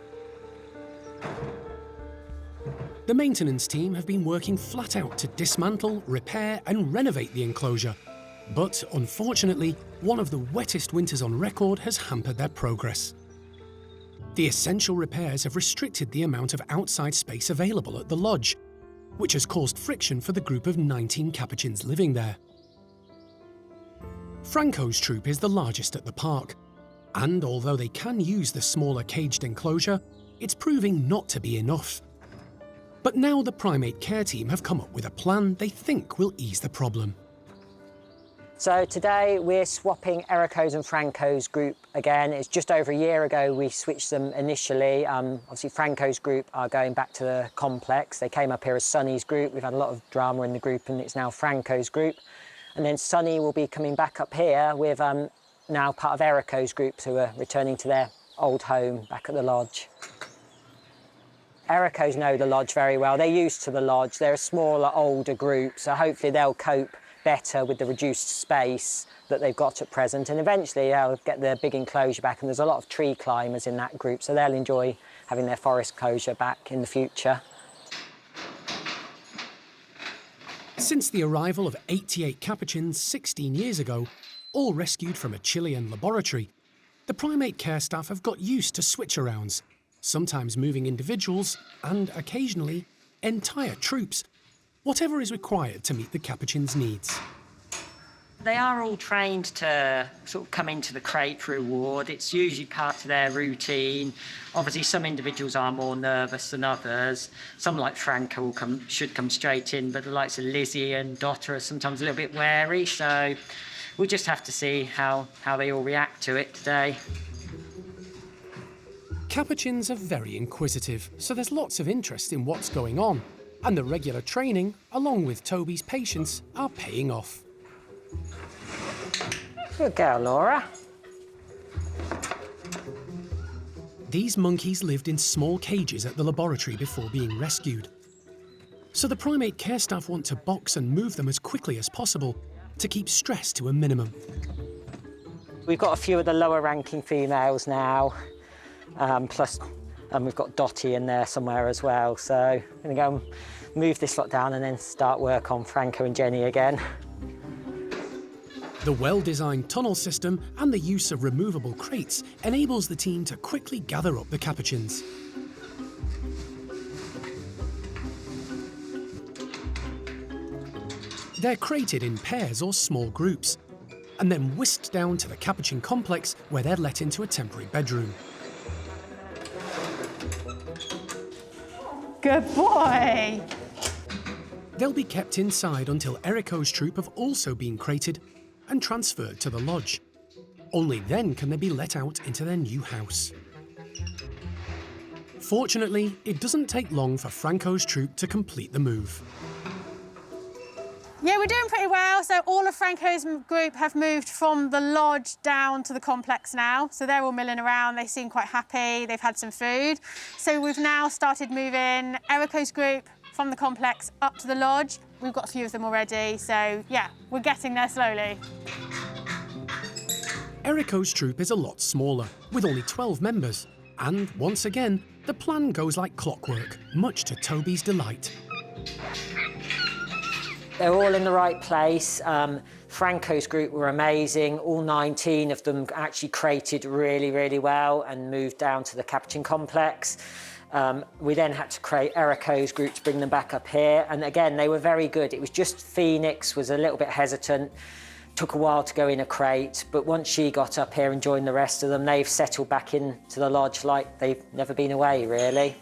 The maintenance team have been working flat out to dismantle, repair, and renovate the enclosure. But unfortunately, one of the wettest winters on record has hampered their progress. The essential repairs have restricted the amount of outside space available at the lodge, which has caused friction for the group of 19 capuchins living there. Franco's troop is the largest at the park, and although they can use the smaller caged enclosure, it's proving not to be enough. But now the primate care team have come up with a plan they think will ease the problem. So today we're swapping Erico's and Franco's group again. It's just over a year ago we switched them initially. Obviously Franco's group are going back to the complex. They came up here as Sonny's group. We've had a lot of drama in the group and it's now Franco's group. And then Sonny will be coming back up here with now part of Erico's group who are returning to their old home back at the lodge. Erico's know the lodge very well. They're used to the lodge. They're a smaller, older group, so hopefully they'll cope better with the reduced space that they've got at present, and eventually they'll get the big enclosure back, and there's a lot of tree climbers in that group, so they'll enjoy having their forest closure back in the future. Since the arrival of 88 capuchins 16 years ago, all rescued from a Chilean laboratory, the primate care staff have got used to switch-arounds, sometimes moving individuals and, occasionally, entire troops, whatever is required to meet the capuchins' needs. They are all trained to sort of come into the crate for a ward. It's usually part of their routine. Obviously, some individuals are more nervous than others. Some, like Franco, should come straight in, but the likes of Lizzie and Dot are sometimes a little bit wary, so we'll just have to see how they all react to it today. Capuchins are very inquisitive, so there's lots of interest in what's going on, and the regular training, along with Toby's patience, are paying off. Good girl, Laura. These monkeys lived in small cages at the laboratory before being rescued. So the primate care staff want to box and move them as quickly as possible to keep stress to a minimum. We've got a few of the lower ranking females now, plus we've got Dottie in there somewhere as well. So I'm going to go and move this lot down and then start work on Franco and Jenny again. The well-designed tunnel system and the use of removable crates enables the team to quickly gather up the capuchins. They're crated in pairs or small groups, and then whisked down to the capuchin complex where they're let into a temporary bedroom. Good boy! They'll be kept inside until Eriko's troop have also been crated and transferred to the lodge. Only then can they be let out into their new house. Fortunately, it doesn't take long for Franco's troop to complete the move. Yeah, we're doing pretty well. So all of Franco's group have moved from the lodge down to the complex now. So they're all milling around. They seem quite happy. They've had some food. So we've now started moving Eriko's group from the complex up to the lodge. We've got a few of them already. So yeah, we're getting there slowly. Eriko's troop is a lot smaller, with only 12 members. And once again, the plan goes like clockwork, much to Toby's delight. They're all in the right place. Franco's group were amazing. All 19 of them actually crated really, really well and moved down to the Capuchin complex. We then had to crate Eriko's group to bring them back up here. And again, they were very good. It was just Phoenix was a little bit hesitant. Took a while to go in a crate, but once she got up here and joined the rest of them, they've settled back into the lodge like they've never been away, really.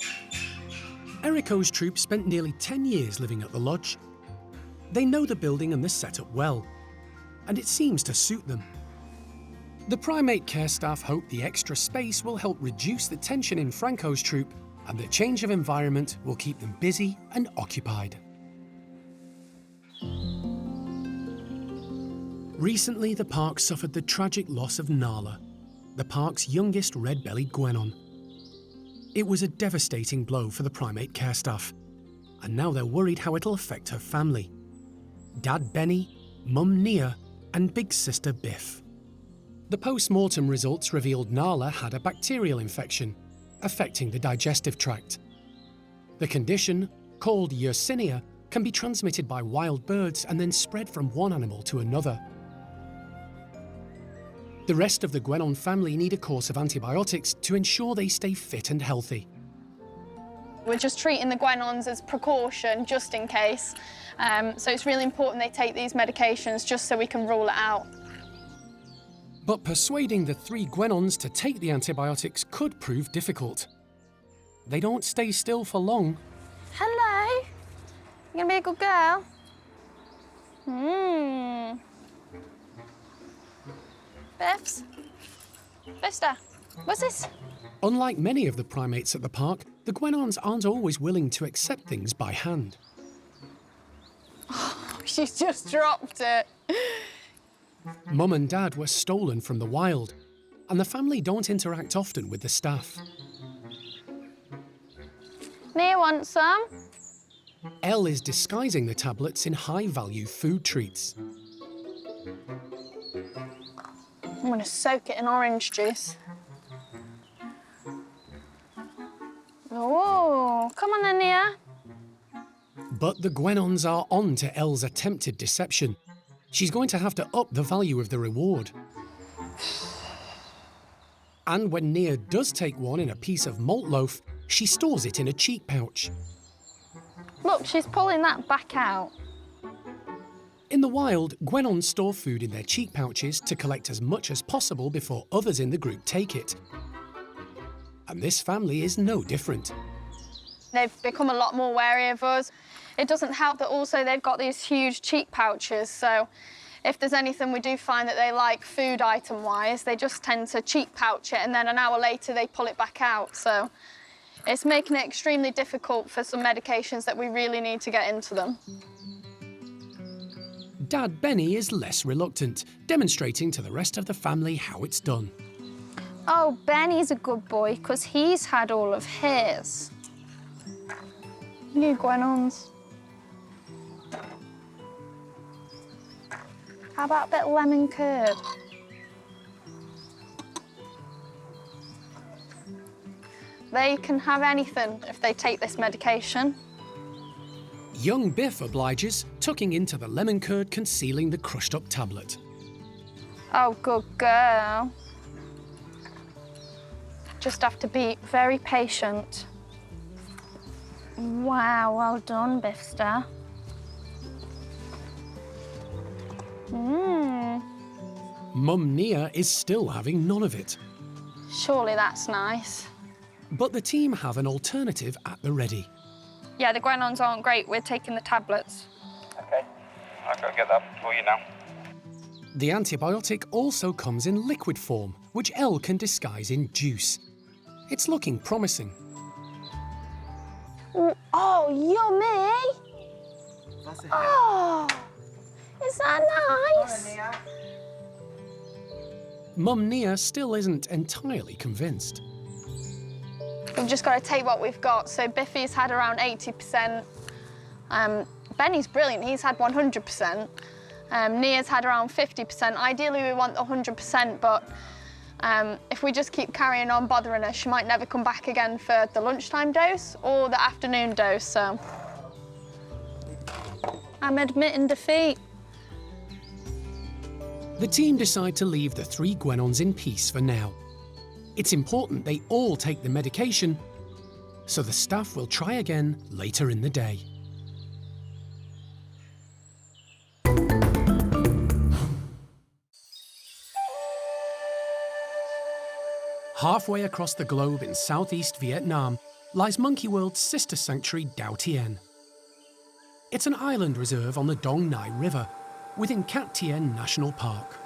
Eriko's troop spent nearly 10 years living at the lodge. They know the building and the setup well, and it seems to suit them. The primate care staff hope the extra space will help reduce the tension in Franco's troop, and the change of environment will keep them busy and occupied. Recently, the park suffered the tragic loss of Nala, the park's youngest red-bellied guenon. It was a devastating blow for the primate care staff, and now they're worried how it'll affect her family. Dad Benny, Mum Nia, and big sister Biff. The post-mortem results revealed Nala had a bacterial infection, affecting the digestive tract. The condition, called Yersinia, can be transmitted by wild birds and then spread from one animal to another. The rest of the Gwenon family need a course of antibiotics to ensure they stay fit and healthy. We're just treating the guenons as precaution, just in case. So it's really important they take these medications just so we can rule it out. But persuading the 3 Gwenons to take the antibiotics could prove difficult. They don't stay still for long. Hello. You gonna be a good girl? Biffs? Vista, what's this? Unlike many of the primates at the park, the Gwenons aren't always willing to accept things by hand. Oh, she's just dropped it. Mum and Dad were stolen from the wild, and the family don't interact often with the staff. Nia wants some. Elle is disguising the tablets in high-value food treats. I'm gonna soak it in orange juice. Oh, come on then, Nia. But the Gwenons are on to Elle's attempted deception. She's going to have to up the value of the reward. And when Nia does take one in a piece of malt loaf, she stores it in a cheek pouch. Look, she's pulling that back out. In the wild, Gwenons store food in their cheek pouches to collect as much as possible before others in the group take it. And this family is no different. They've become a lot more wary of us. It doesn't help that also they've got these huge cheek pouches, so if there's anything we do find that they like food item-wise, they just tend to cheek pouch it and then an hour later they pull it back out. So it's making it extremely difficult for some medications that we really need to get into them. Dad Benny is less reluctant, demonstrating to the rest of the family how it's done. Oh, Benny's a good boy because he's had all of his. You guenons. How about a bit of lemon curd? They can have anything if they take this medication. Young Biff obliges, tucking into the lemon curd concealing the crushed-up tablet. Oh, good girl. Just have to be very patient. Wow, well done, Biffster. Mum Nia is still having none of it. Surely that's nice. But the team have an alternative at the ready. Yeah, the guenons aren't great. We're taking the tablets. Okay, I'll go get that for you now. The antibiotic also comes in liquid form, which Elle can disguise in juice. It's looking promising. Oh, yummy! That's it. Oh, is that nice? Mum Nia still isn't entirely convinced. We've just got to take what we've got. So Biffy's had around 80%. Benny's brilliant. He's had 100%. Nia's had around 50%. Ideally, we want the 100%, but if we just keep carrying on bothering her, she might never come back again for the lunchtime dose or the afternoon dose, so I'm admitting defeat. The team decide to leave the 3 Gwenons in peace for now. It's important they all take the medication, so the staff will try again later in the day. Halfway across the globe in southeast Vietnam lies Monkey World's sister sanctuary Dao Tien. It's an island reserve on the Dong Nai River within Cat Tien National Park.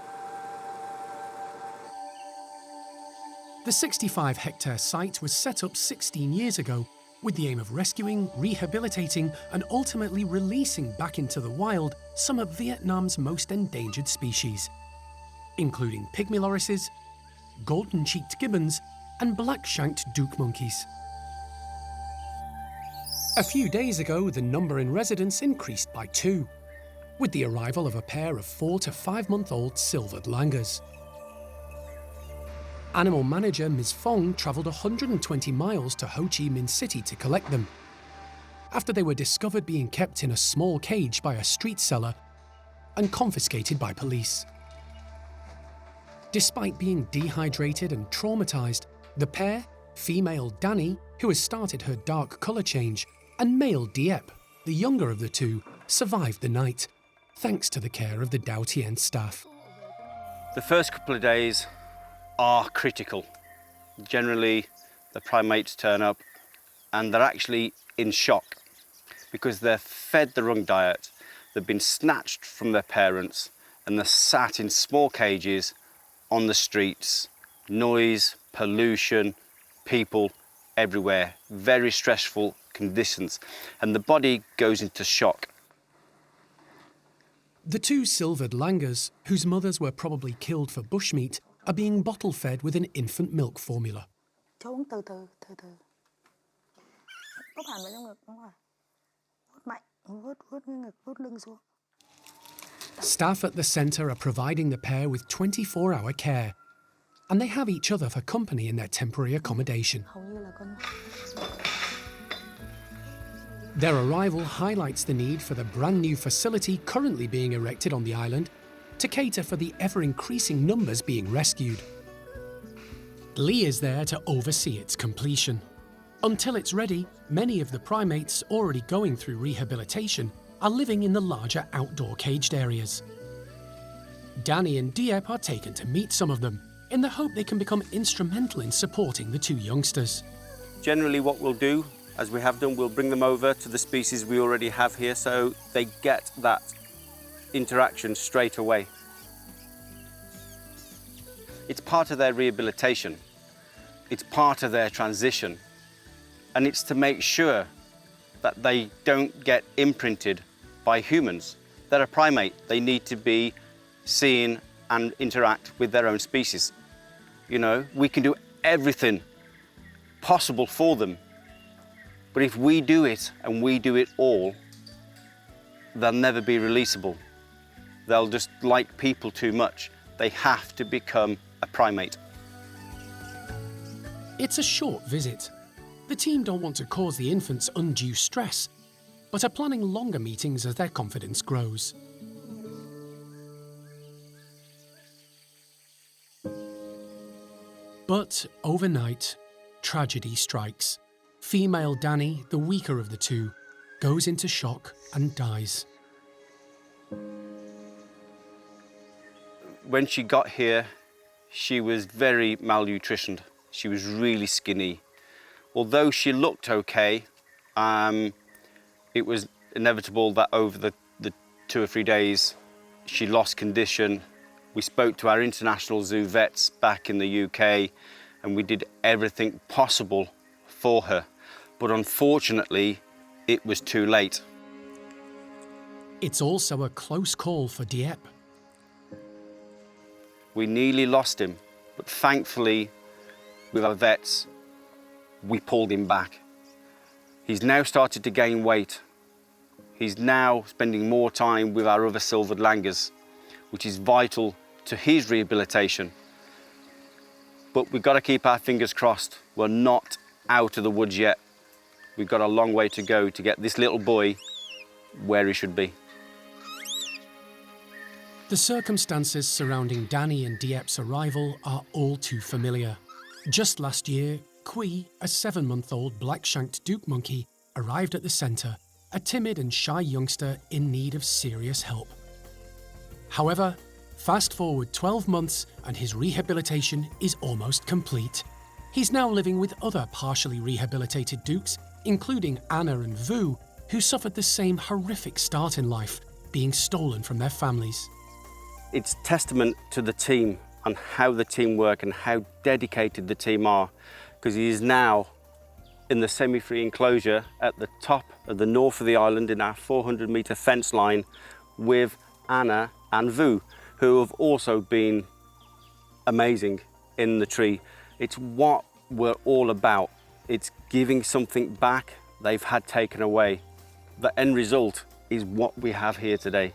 The 65-hectare site was set up 16 years ago with the aim of rescuing, rehabilitating and ultimately releasing back into the wild some of Vietnam's most endangered species, including pygmy lorises, golden-cheeked gibbons and black-shanked duke monkeys. A few days ago, the number in residence increased by 2, with the arrival of a pair of 4 to 5-month-old silvered langurs. Animal manager Ms. Fong travelled 120 miles to Ho Chi Minh City to collect them, after they were discovered being kept in a small cage by a street seller and confiscated by police. Despite being dehydrated and traumatised, the pair, female Danny, who has started her dark colour change, and male Diep, the younger of the two, survived the night, thanks to the care of the Dao Tien staff. The first couple of days are critical. Generally, the primates turn up and they're actually in shock because they're fed the wrong diet, they've been snatched from their parents, and they're sat in small cages on the streets. Noise, pollution, people everywhere. Very stressful conditions, and the body goes into shock. The 2 silvered langurs, whose mothers were probably killed for bushmeat, are being bottle-fed with an infant milk formula. Staff at the centre are providing the pair with 24-hour care, and they have each other for company in their temporary accommodation. Their arrival highlights the need for the brand new facility currently being erected on the island to cater for the ever-increasing numbers being rescued. Lee is there to oversee its completion. Until it's ready, many of the primates already going through rehabilitation are living in the larger outdoor caged areas. Danny and Dieppe are taken to meet some of them in the hope they can become instrumental in supporting the two youngsters. Generally what we'll do, as we have done, we'll bring them over to the species we already have here so they get that interaction straight away. It's part of their rehabilitation. It's part of their transition. And it's to make sure that they don't get imprinted by humans. They're a primate. They need to be seen and interact with their own species. You know, we can do everything possible for them. But if we do it and we do it all, they'll never be releasable. They'll just like people too much. They have to become a primate. It's a short visit. The team don't want to cause the infants undue stress, but are planning longer meetings as their confidence grows. But overnight, tragedy strikes. Female Danny, the weaker of the two, goes into shock and dies. When she got here, she was very malnutritioned. She was really skinny. Although she looked okay, it was inevitable that over the 2 or 3 days, she lost condition. We spoke to our international zoo vets back in the UK, and we did everything possible for her. But unfortunately, it was too late. It's also a close call for Dieppe. We nearly lost him, but thankfully, with our vets, we pulled him back. He's now started to gain weight. He's now spending more time with our other silvered langurs, which is vital to his rehabilitation. But we've got to keep our fingers crossed. We're not out of the woods yet. We've got a long way to go to get this little boy where he should be. The circumstances surrounding Danny and Dieppe's arrival are all too familiar. Just last year, Kui, a 7-month-old black-shanked Duke monkey, arrived at the centre, a timid and shy youngster in need of serious help. However, fast forward 12 months and his rehabilitation is almost complete. He's now living with other partially rehabilitated Dukes, including Anna and Vu, who suffered the same horrific start in life, being stolen from their families. It's testament to the team and how the team work and how dedicated the team are, because he is now in the semi-free enclosure at the top of the north of the island in our 400-metre fence line with Anna and Vu, who have also been amazing in the tree. It's what we're all about. It's giving something back they've had taken away. The end result is what we have here today.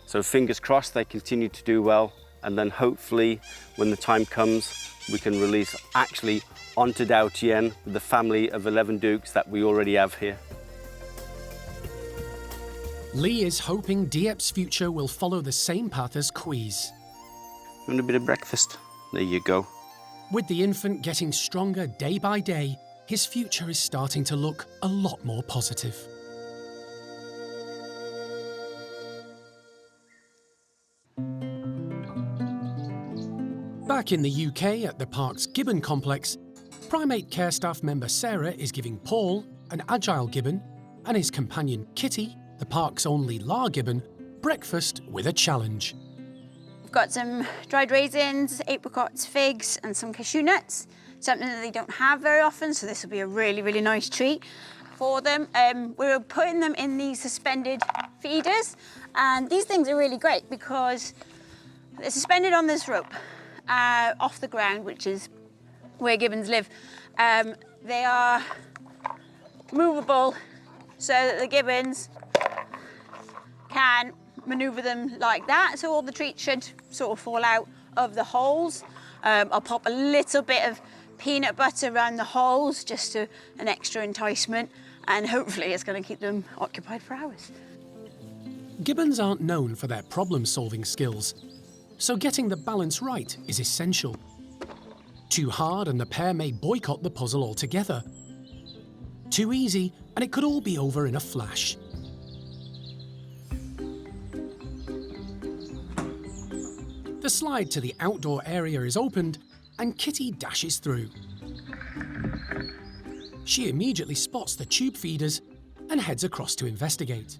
So fingers crossed they continue to do well, and then hopefully when the time comes we can release actually onto Dao Tien with the family of 11 Dukes that we already have here. Lee is hoping Dieppe's future will follow the same path as Kui's. And a bit of breakfast. There you go. With the infant getting stronger day by day, his future is starting to look a lot more positive. Back in the UK at the park's gibbon complex, primate care staff member Sarah is giving Paul, an agile gibbon, and his companion Kitty, the park's only La gibbon, breakfast with a challenge. We've got some dried raisins, apricots, figs, and some cashew nuts, something that they don't have very often, so this will be a really, really nice treat for them. We're putting them in these suspended feeders, and these things are really great because they're suspended on this rope off the ground, which is where gibbons live. They are movable so that the gibbons can maneuver them like that, so all the treats should sort of fall out of the holes. I'll pop a little bit of peanut butter around the holes just to an extra enticement, and hopefully it's going to keep them occupied for hours. Gibbons aren't known for their problem-solving skills, so getting the balance right is essential. Too hard and the pair may boycott the puzzle altogether. Too easy and it could all be over in a flash. The slide to the outdoor area is opened and Kitty dashes through. She immediately spots the tube feeders and heads across to investigate.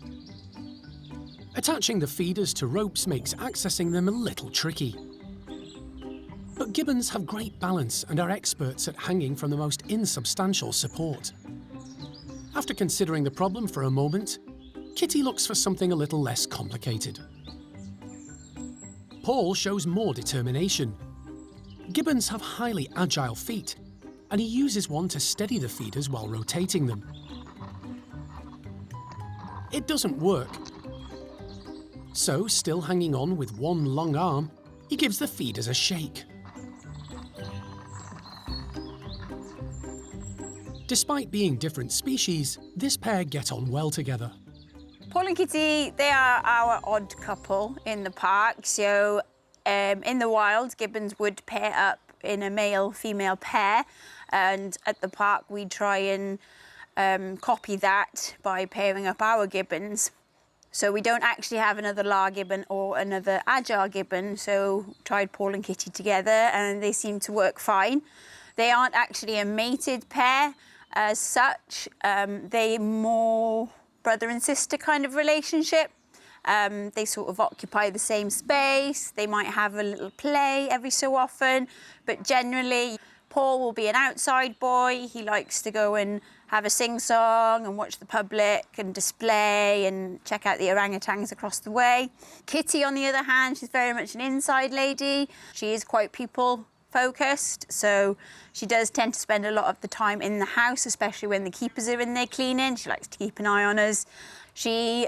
Attaching the feeders to ropes makes accessing them a little tricky. But gibbons have great balance and are experts at hanging from the most insubstantial support. After considering the problem for a moment, Kitty looks for something a little less complicated. Paul shows more determination. Gibbons have highly agile feet, and he uses one to steady the feeders while rotating them. It doesn't work. So, still hanging on with one long arm, he gives the feeders a shake. Despite being different species, this pair get on well together. Paul and Kitty, they are our odd couple in the park. So in the wild, gibbons would pair up in a male-female pair. And at the park, we try and copy that by pairing up our gibbons. So we don't actually have another Lar gibbon or another Agile gibbon. So tried Paul and Kitty together and they seem to work fine. They aren't actually a mated pair as such. They're more brother and sister kind of relationship. They sort of occupy the same space. They might have a little play every so often, but generally Paul will be an outside boy. He likes to go and have a sing-song and watch the public and display and check out the orang-utans across the way. Kitty, on the other hand, she's very much an inside lady. She is quite people-focused, so she does tend to spend a lot of the time in the house, especially when the keepers are in there cleaning. She likes to keep an eye on us. She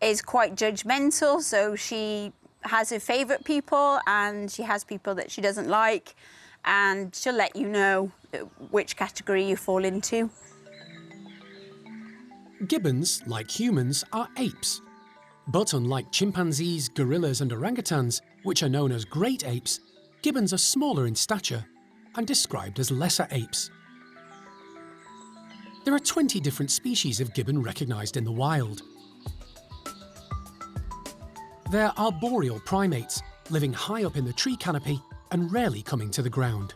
is quite judgmental, so she has her favourite people and she has people that she doesn't like, and she'll let you know which category you fall into. Gibbons, like humans, are apes. But unlike chimpanzees, gorillas and orangutans, which are known as great apes, gibbons are smaller in stature and described as lesser apes. There are 20 different species of gibbon recognised in the wild. They're arboreal primates, living high up in the tree canopy and rarely coming to the ground.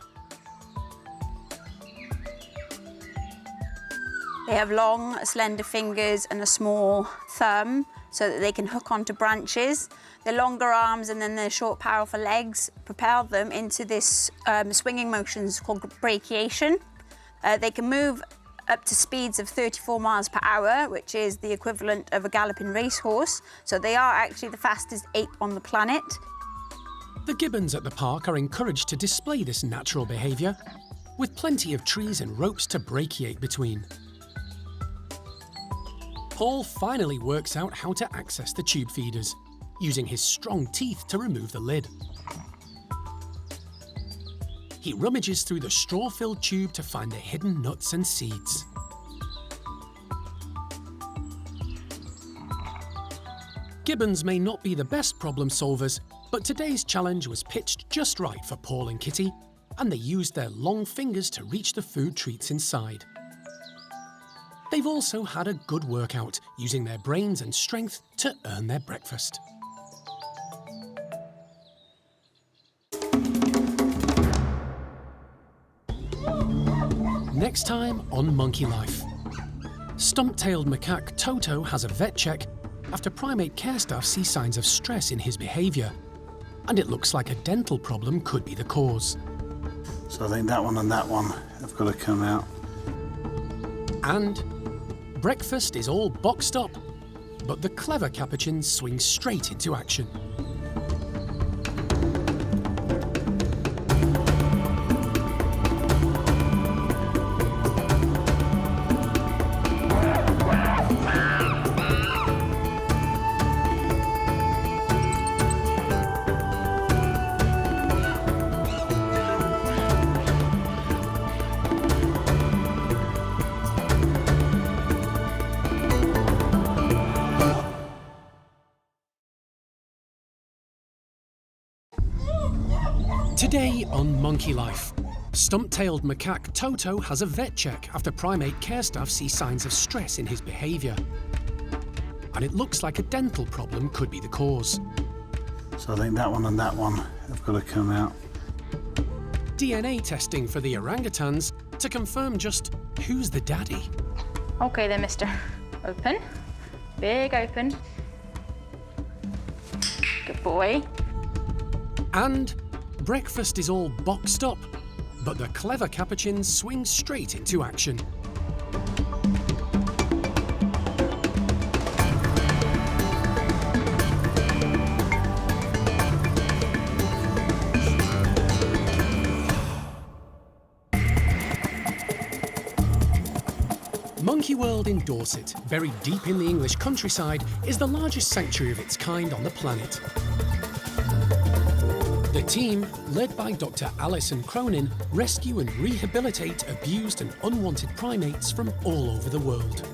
They have long, slender fingers and a small thumb so that they can hook onto branches. Their longer arms and then their short, powerful legs propel them into this swinging motions called brachiation. They can move up to speeds of 34 miles per hour, which is the equivalent of a galloping racehorse. So they are actually the fastest ape on the planet. The gibbons at the park are encouraged to display this natural behaviour, with plenty of trees and ropes to brachiate between. Paul finally works out how to access the tube feeders, using his strong teeth to remove the lid. He rummages through the straw-filled tube to find the hidden nuts and seeds. Gibbons may not be the best problem solvers, but today's challenge was pitched just right for Paul and Kitty, and they used their long fingers to reach the food treats inside. They've also had a good workout, using their brains and strength to earn their breakfast. Next time on Monkey Life. Stump-tailed macaque Toto has a vet check after primate care staff see signs of stress in his behaviour, and it looks like a dental problem could be the cause. So I think that one and that one have got to come out. And breakfast is all boxed up, but the clever capuchins swing straight into action. Today on Monkey Life, stump-tailed macaque Toto has a vet check after primate care staff see signs of stress in his behaviour. And it looks like a dental problem could be the cause. So I think that one and that one have got to come out. DNA testing for the orang-utans to confirm just who's the daddy. Okay then, mister. Open. Big open. Good boy. And breakfast is all boxed up, but the clever capuchins swing straight into action. Monkey World in Dorset, buried deep in the English countryside, is the largest sanctuary of its kind on the planet. The team, led by Dr. Alison Cronin, rescue and rehabilitate abused and unwanted primates from all over the world.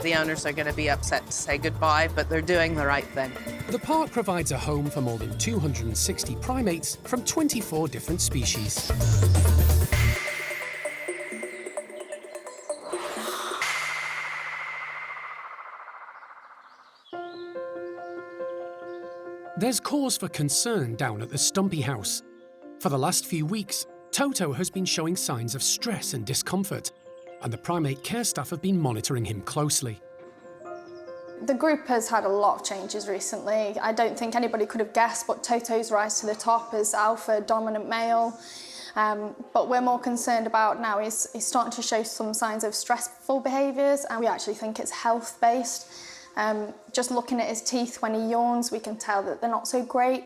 The owners are going to be upset to say goodbye, but they're doing the right thing. The park provides a home for more than 260 primates from 24 different species. There's cause for concern down at the Stumpy House. For the last few weeks, Toto has been showing signs of stress and discomfort, and the primate care staff have been monitoring him closely. The group has had a lot of changes recently. I don't think anybody could have guessed, but Toto's rise to the top as alpha dominant male. But we're more concerned about now he's starting to show some signs of stressful behaviours, and we actually think it's health-based. Just looking at his teeth when he yawns, we can tell that they're not so great.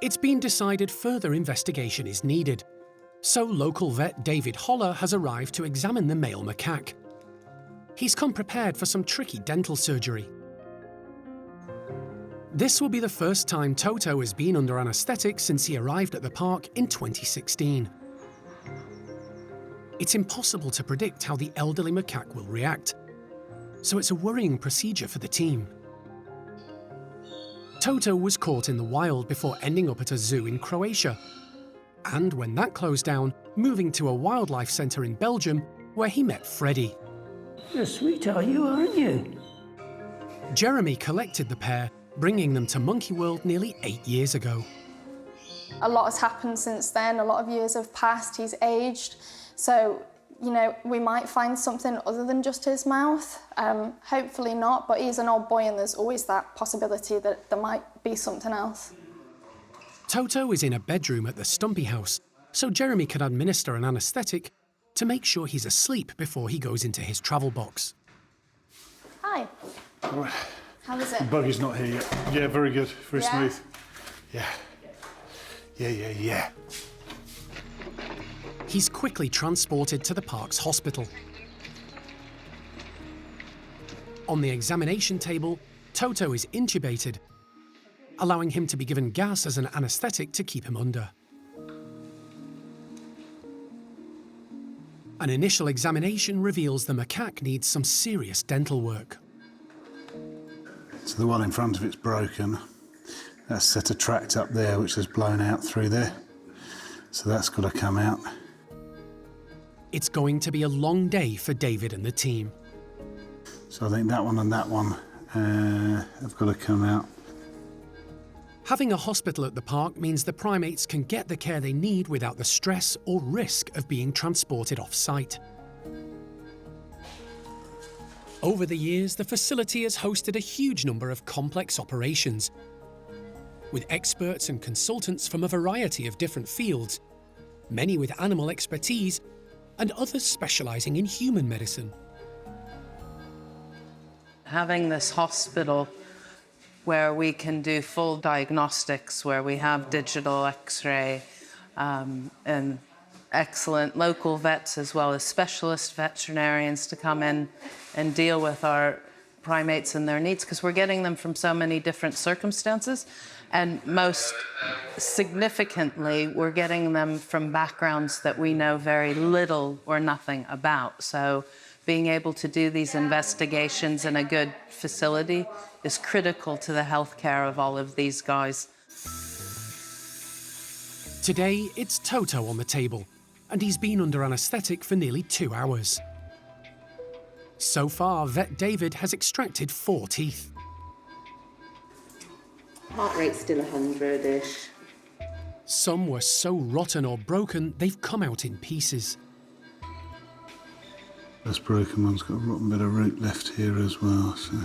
It's been decided further investigation is needed, so local vet David Holler has arrived to examine the male macaque. He's come prepared for some tricky dental surgery. This will be the first time Toto has been under anaesthetic since he arrived at the park in 2016. It's impossible to predict how the elderly macaque will react, so it's a worrying procedure for the team. Toto was caught in the wild before ending up at a zoo in Croatia, and when that closed down, moving to a wildlife centre in Belgium, where he met Freddie. You're a sweetheart, you aren't you? Jeremy collected the pair, bringing them to Monkey World nearly 8 years ago. A lot has happened since then, a lot of years have passed, he's aged, so you know, we might find something other than just his mouth. Hopefully not, but he's an old boy and there's always that possibility that there might be something else. Toto is in a bedroom at the Stumpy House, so Jeremy can administer an anaesthetic to make sure he's asleep before he goes into his travel box. Hi. All right. How is it? The buggy's not here yet. Yeah, very good, very Yeah? smooth. Yeah. He's quickly transported to the park's hospital. On the examination table, Toto is intubated, allowing him to be given gas as an anaesthetic to keep him under. An initial examination reveals the macaque needs some serious dental work. So the one in front of it's broken. That's set a tract up there which has blown out through there. So that's got to come out. It's going to be a long day for David and the team. So I think that one and that one have got to come out. Having a hospital at the park means the primates can get the care they need without the stress or risk of being transported off-site. Over the years, the facility has hosted a huge number of complex operations, with experts and consultants from a variety of different fields, many with animal expertise and others specialising in human medicine. Having this hospital where we can do full diagnostics, where we have digital X-ray and excellent local vets as well as specialist veterinarians to come in and deal with our primates and their needs, because we're getting them from so many different circumstances. And most significantly, we're getting them from backgrounds that we know very little or nothing about. So being able to do these investigations in a good facility is critical to the health care of all of these guys. Today, it's Toto on the table, and he's been under anaesthetic for nearly 2 hours. So far, Vet David has extracted 4 teeth. Heart rate's still 100-ish. Some were so rotten or broken, they've come out in pieces. This broken one's got a rotten bit of root left here as well, so...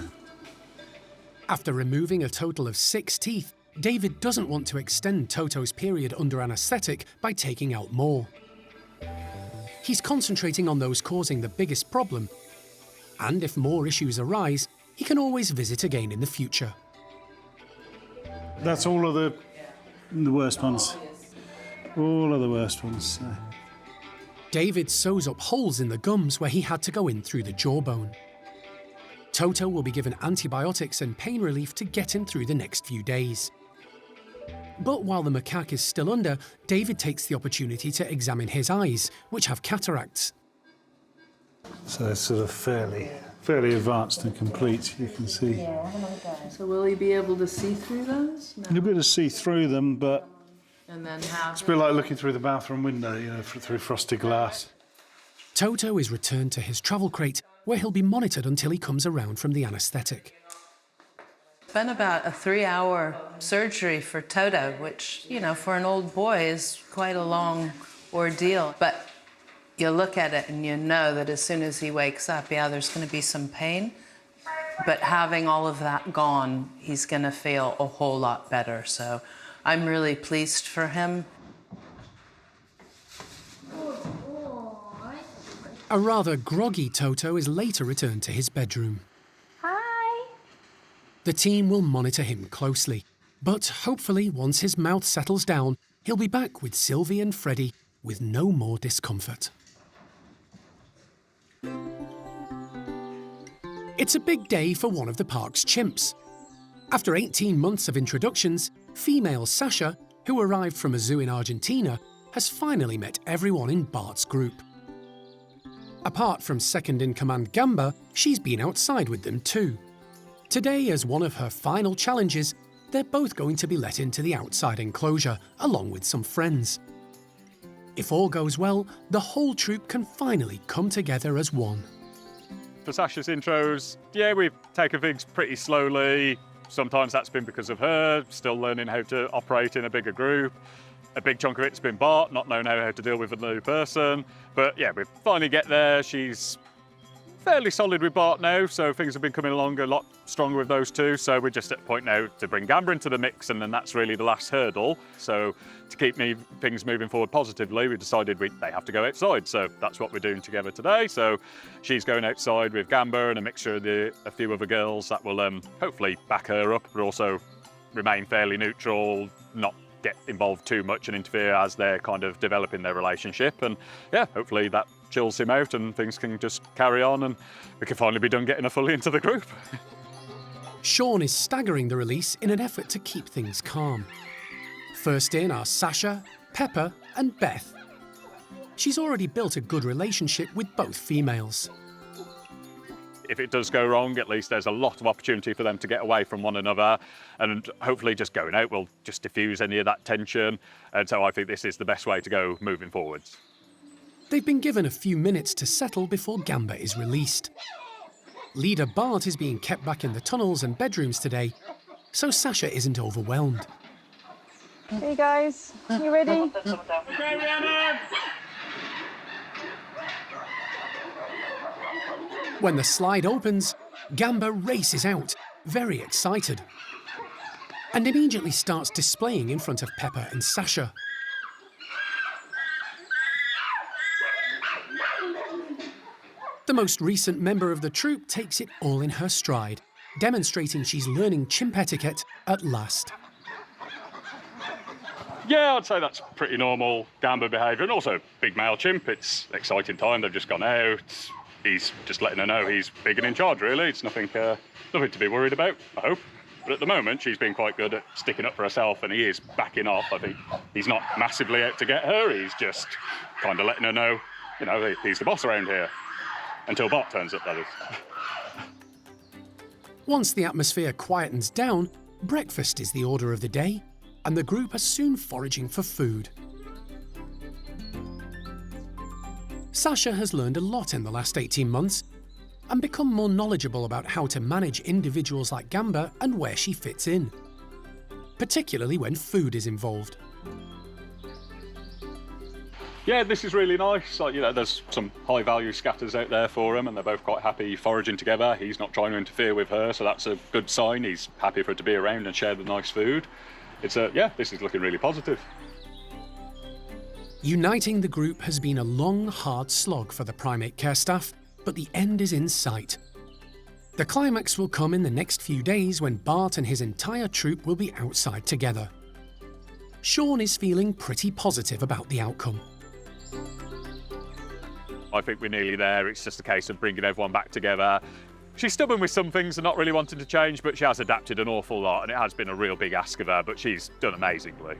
After removing a total of 6 teeth, David doesn't want to extend Toto's period under anaesthetic by taking out more. He's concentrating on those causing the biggest problem, and if more issues arise, he can always visit again in the future. That's all of the worst ones. All of the worst ones. So. David sews up holes in the gums where he had to go in through the jawbone. Toto will be given antibiotics and pain relief to get him through the next few days. But while the macaque is still under, David takes the opportunity to examine his eyes, which have cataracts. So it's sort of fairly advanced and complete, you can see. So will he be able to see through those? No. You'll be able to see through them, but And then have it's a bit like looking through the bathroom window, you know, through frosted glass. Toto is returned to his travel crate, where he'll be monitored until he comes around from the anaesthetic. It's been about a 3-hour surgery for Toto, which, you know, for an old boy is quite a long ordeal. But you look at it and you know that as soon as he wakes up, yeah, there's going to be some pain. But having all of that gone, he's going to feel a whole lot better. So I'm really pleased for him. A rather groggy Toto is later returned to his bedroom. Hi. The team will monitor him closely, but hopefully once his mouth settles down, he'll be back with Sylvie and Freddie with no more discomfort. It's a big day for one of the park's chimps. After 18 months of introductions, female Sasha, who arrived from a zoo in Argentina, has finally met everyone in Bart's group. Apart from second-in-command Gamba, she's been outside with them too. Today, as one of her final challenges, they're both going to be let into the outside enclosure, along with some friends. If all goes well, the whole troop can finally come together as one. For Sasha's intros, yeah, we've taken things pretty slowly. Sometimes that's been because of her, still learning how to operate in a bigger group. A big chunk of it's been Bart, not knowing how to deal with a new person. But yeah, we finally get there. She's fairly solid with Bart now, so things have been coming along a lot stronger with those two. So we're just at a point now to bring Gamba into the mix, and then that's really the last hurdle. So to keep things moving forward positively, we decided they have to go outside. So that's what we're doing together today. So she's going outside with Gamba and a mixture of a few other girls that will hopefully back her up, but also remain fairly neutral, not get involved too much and interfere as they're kind of developing their relationship. And yeah, hopefully that chills him out and things can just carry on and we can finally be done getting her fully into the group. Sean is staggering the release in an effort to keep things calm. First in are Sasha, Pepper and Beth. She's already built a good relationship with both females. If it does go wrong, at least there's a lot of opportunity for them to get away from one another, and hopefully just going out will just diffuse any of that tension. And so I think this is the best way to go moving forwards. They've been given a few minutes to settle before Gamba is released. Leader Bart is being kept back in the tunnels and bedrooms today, so Sasha isn't overwhelmed. Hey guys, you ready? When the slide opens, Gamba races out, very excited, and immediately starts displaying in front of Pepper and Sasha. The most recent member of the troupe takes it all in her stride, demonstrating she's learning chimp etiquette at last. Yeah, I'd say that's pretty normal Gamba behaviour, and also big male chimp. It's an exciting time, they've just gone out. He's just letting her know he's big and in charge, really. It's nothing to be worried about, I hope. But at the moment, she's been quite good at sticking up for herself, and he is backing off. I think he's not massively out to get her. He's just kind of letting her know, you know, he's the boss around here. Until Bart turns up, that is. Once the atmosphere quietens down, breakfast is the order of the day. and the group are soon foraging for food. Sasha has learned a lot in the last 18 months and become more knowledgeable about how to manage individuals like Gamba and where she fits in, particularly when food is involved. Yeah, this is really nice. Like, you know, there's some high-value scatters out there for him, and they're both quite happy foraging together. He's not trying to interfere with her, so that's a good sign. He's happy for her to be around and share the nice food. Yeah, this is looking really positive. Uniting the group has been a long, hard slog for the primate care staff, but the end is in sight. The climax will come in the next few days when Bart and his entire troop will be outside together. Sean is feeling pretty positive about the outcome. I think we're nearly there. It's just a case of bringing everyone back together. She's stubborn with some things and not really wanting to change, but she has adapted an awful lot, and it has been a real big ask of her, but she's done amazingly.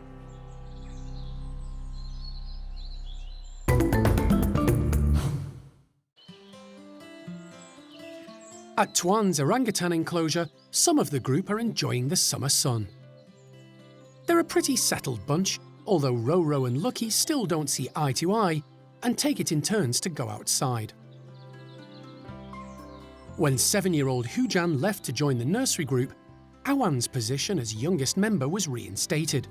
At Tuan's orangutan enclosure, some of the group are enjoying the summer sun. They're a pretty settled bunch, although Roro and Lucky still don't see eye to eye and take it in turns to go outside. When 7-year-old Hujan left to join the nursery group, Awan's position as youngest member was reinstated.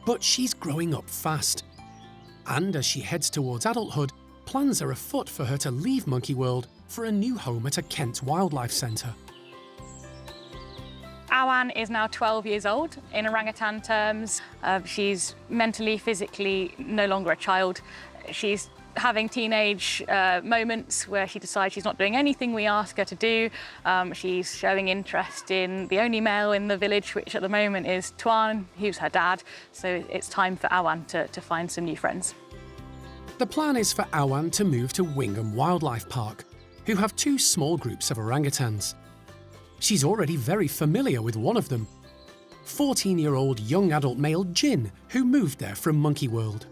But she's growing up fast, and as she heads towards adulthood, plans are afoot for her to leave Monkey World for a new home at a Kent wildlife centre. Awan is now 12 years old in orangutan terms. She's mentally, physically no longer a child. She's having teenage moments where she decides she's not doing anything we ask her to do. She's showing interest in the only male in the village, which at the moment is Tuan, who's her dad. So it's time for Awan to find some new friends. The plan is for Awan to move to Wingham Wildlife Park, who have 2 small groups of orangutans. She's already very familiar with one of them, 14-year-old young adult male Jin, who moved there from Monkey World.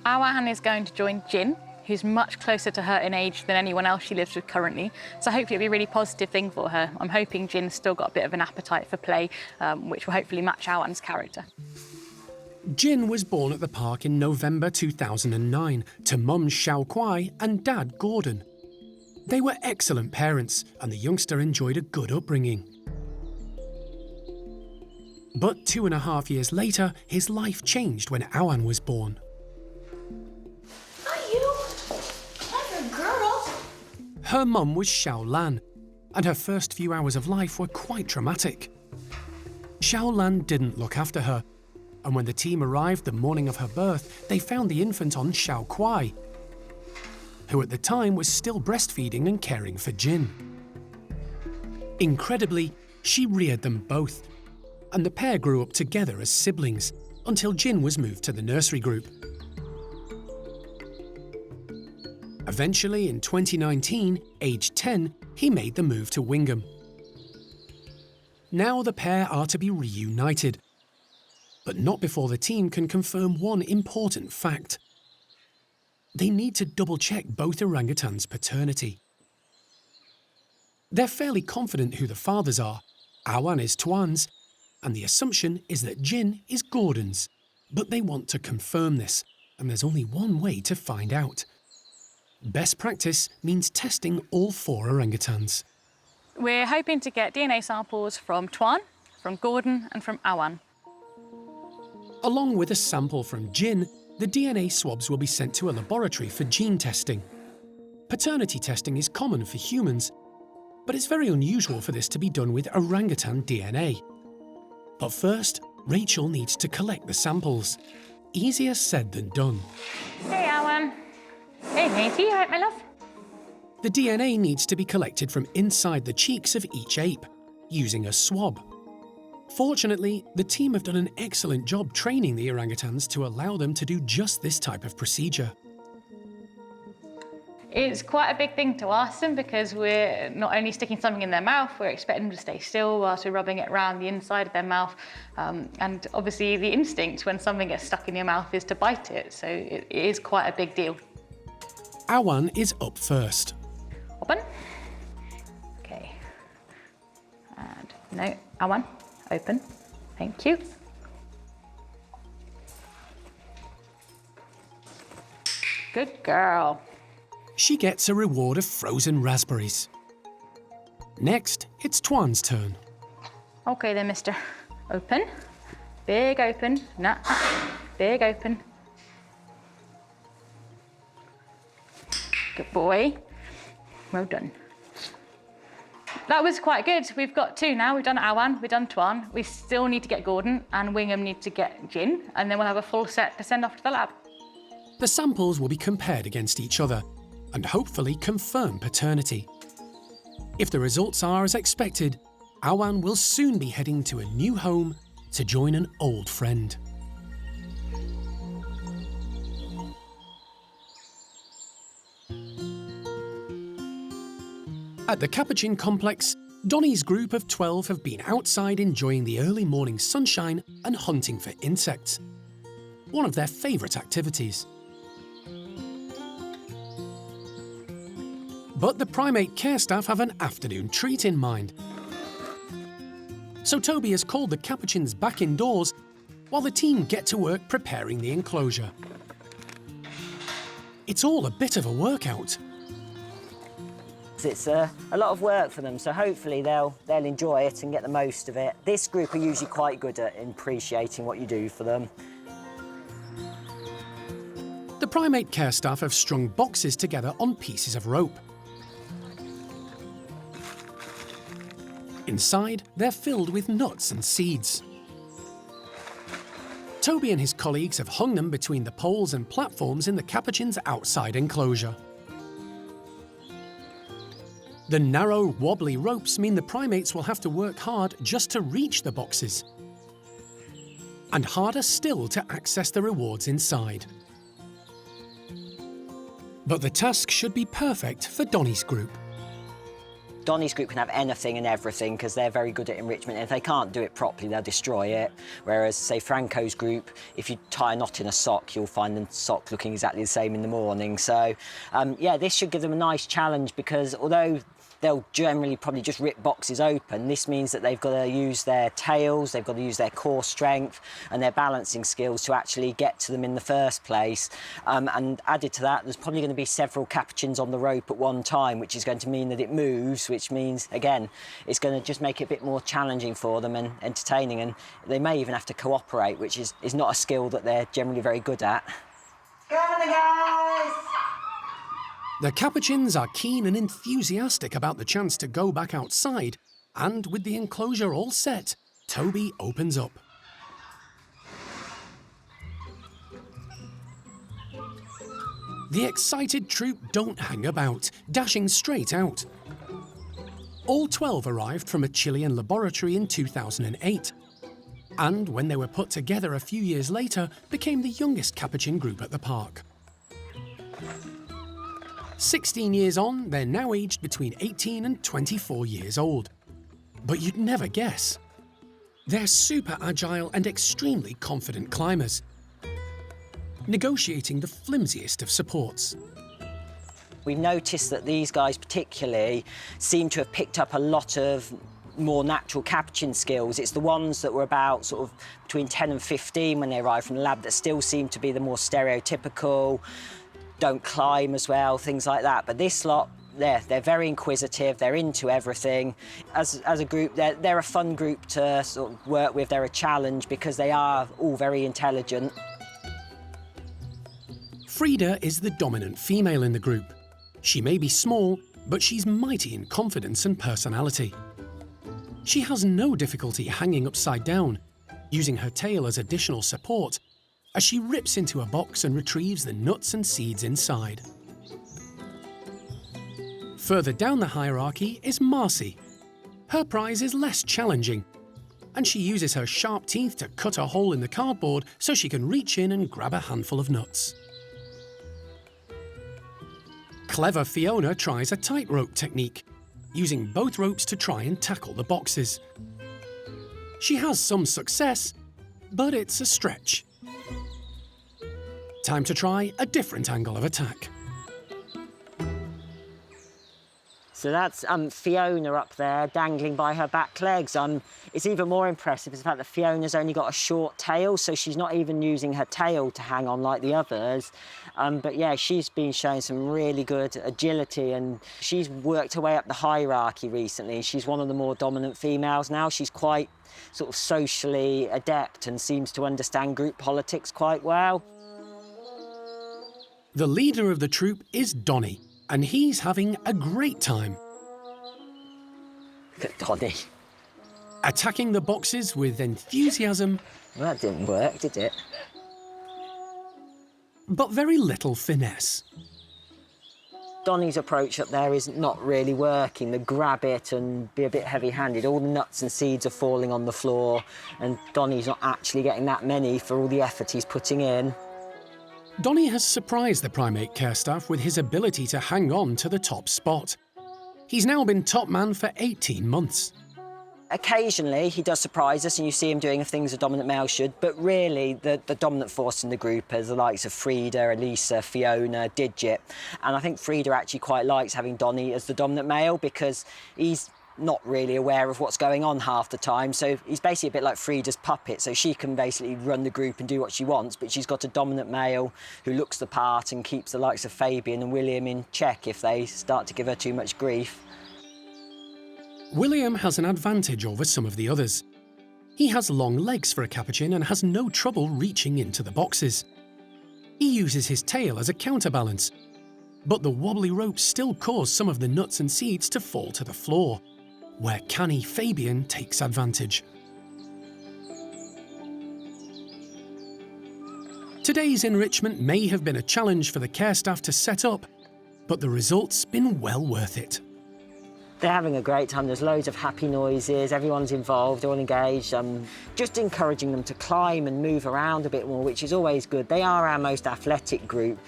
Awan is going to join Jin, who's much closer to her in age than anyone else she lives with currently. So hopefully it'll be a really positive thing for her. I'm hoping Jin's still got a bit of an appetite for play, which will hopefully match Awan's character. Jin was born at the park in November 2009 to mum Xiao Kuai and dad Gordon. They were excellent parents, and the youngster enjoyed a good upbringing. But 2.5 years later, his life changed when Awan was born. Are you clever girl? Her mum was Xiao Lan, and her first few hours of life were quite traumatic. Xiao Lan didn't look after her, and when the team arrived the morning of her birth, they found the infant on Xiao Kuai, who at the time was still breastfeeding and caring for Jin. Incredibly, she reared them both, and the pair grew up together as siblings until Jin was moved to the nursery group. Eventually, in 2019, aged 10, he made the move to Wingham. Now the pair are to be reunited, but not before the team can confirm one important fact. They need to double-check both orangutans' paternity. They're fairly confident who the fathers are. Awan is Tuan's, and the assumption is that Jin is Gordon's. But they want to confirm this, and there's only one way to find out. Best practice means testing all 4 orangutans. We're hoping to get DNA samples from Tuan, from Gordon and from Awan. Along with a sample from Jin, the DNA swabs will be sent to a laboratory for gene testing. Paternity testing is common for humans, but it's very unusual for this to be done with orangutan DNA. But first, Rachel needs to collect the samples. Easier said than done. Hey, Awan. Hey, matey, you all right, my love? The DNA needs to be collected from inside the cheeks of each ape, using a swab. Fortunately, the team have done an excellent job training the orangutans to allow them to do just this type of procedure. It's quite a big thing to ask them because we're not only sticking something in their mouth, we're expecting them to stay still whilst we're rubbing it around the inside of their mouth. And obviously the instinct when something gets stuck in your mouth is to bite it, so it is quite a big deal. Awan is up first. Open. Okay. And no, Awan, open. Thank you. Good girl. She gets a reward of frozen raspberries. Next, it's Tuan's turn. Okay then, mister. Open. Big open. Nah. Big open. Good boy. Well done. That was quite good. We've got 2 now. We've done Awan, we've done Tuan. We still need to get Gordon, and Wingham need to get Jin, and then we'll have a full set to send off to the lab. The samples will be compared against each other and hopefully confirm paternity. If the results are as expected, Awan will soon be heading to a new home to join an old friend. At the Capuchin complex, Donnie's group of 12 have been outside enjoying the early morning sunshine and hunting for insects. One of their favourite activities. But the primate care staff have an afternoon treat in mind. So Toby has called the Capuchins back indoors while the team get to work preparing the enclosure. It's all a bit of a workout. It's a lot of work for them, so hopefully they'll enjoy it and get the most of it. This group are usually quite good at appreciating what you do for them. The primate care staff have strung boxes together on pieces of rope. Inside, they're filled with nuts and seeds. Toby and his colleagues have hung them between the poles and platforms in the Capuchin's outside enclosure. The narrow, wobbly ropes mean the primates will have to work hard just to reach the boxes. And harder still to access the rewards inside. But the task should be perfect for Donnie's group. Donnie's group can have anything and everything because they're very good at enrichment. And if they can't do it properly, they'll destroy it. Whereas, say, Franco's group, if you tie a knot in a sock, you'll find the sock looking exactly the same in the morning. So, yeah, this should give them a nice challenge because although they'll generally probably just rip boxes open, this means that they've got to use their tails, they've got to use their core strength and their balancing skills to actually get to them in the first place. And added to that, there's probably going to be several capuchins on the rope at one time, which is going to mean that it moves, which means, again, it's going to just make it a bit more challenging for them and entertaining. And they may even have to cooperate, which is not a skill that they're generally very good at. Come on, guys! The Capuchins are keen and enthusiastic about the chance to go back outside, and with the enclosure all set, Toby opens up. The excited troop don't hang about, dashing straight out. All 12 arrived from a Chilean laboratory in 2008, and when they were put together a few years later, became the youngest Capuchin group at the park. 16 years on, they're now aged between 18 and 24 years old. But you'd never guess. They're super agile and extremely confident climbers, negotiating the flimsiest of supports. We noticed that these guys particularly seem to have picked up a lot of more natural Capuchin skills. It's the ones that were about sort of between 10 and 15 when they arrived from the lab that still seem to be the more stereotypical, don't climb as well, things like that. But this lot, they're very inquisitive, they're into everything. As a group, they're a fun group to sort of work with, they're a challenge because they are all very intelligent. Frida is the dominant female in the group. She may be small, but she's mighty in confidence and personality. She has no difficulty hanging upside down, using her tail as additional support, as she rips into a box and retrieves the nuts and seeds inside. Further down the hierarchy is Marcy. Her prize is less challenging, and she uses her sharp teeth to cut a hole in the cardboard so she can reach in and grab a handful of nuts. Clever Fiona tries a tightrope technique, using both ropes to try and tackle the boxes. She has some success, but it's a stretch. Time to try a different angle of attack. So that's Fiona up there, dangling by her back legs. It's even more impressive is the fact that Fiona's only got a short tail, so she's not even using her tail to hang on like the others. But yeah, she's been showing some really good agility, and she's worked her way up the hierarchy recently. She's one of the more dominant females now. She's quite sort of socially adept and seems to understand group politics quite well. The leader of the troop is Donny, and he's having a great time. Look at Donny. Attacking the boxes with enthusiasm. Well, that didn't work, did it? But very little finesse. Donny's approach up there is not really working. The grab it and be a bit heavy-handed. All the nuts and seeds are falling on the floor, and Donny's not actually getting that many for all the effort he's putting in. Donny has surprised the primate care staff with his ability to hang on to the top spot. He's now been top man for 18 months. Occasionally, he does surprise us and you see him doing things a dominant male should, but really the dominant force in the group are the likes of Frida, Elisa, Fiona, Digit. And I think Frida actually quite likes having Donny as the dominant male because he's not really aware of what's going on half the time. So he's basically a bit like Frida's puppet, so she can basically run the group and do what she wants, but she's got a dominant male who looks the part and keeps the likes of Fabian and William in check if they start to give her too much grief. William has an advantage over some of the others. He has long legs for a capuchin and has no trouble reaching into the boxes. He uses his tail as a counterbalance, but the wobbly ropes still cause some of the nuts and seeds to fall to the floor, where canny Fabian takes advantage. Today's enrichment may have been a challenge for the care staff to set up, but the result's been well worth it. They're having a great time. There's loads of happy noises, everyone's involved, all engaged. Just encouraging them to climb and move around a bit more, which is always good. They are our most athletic group,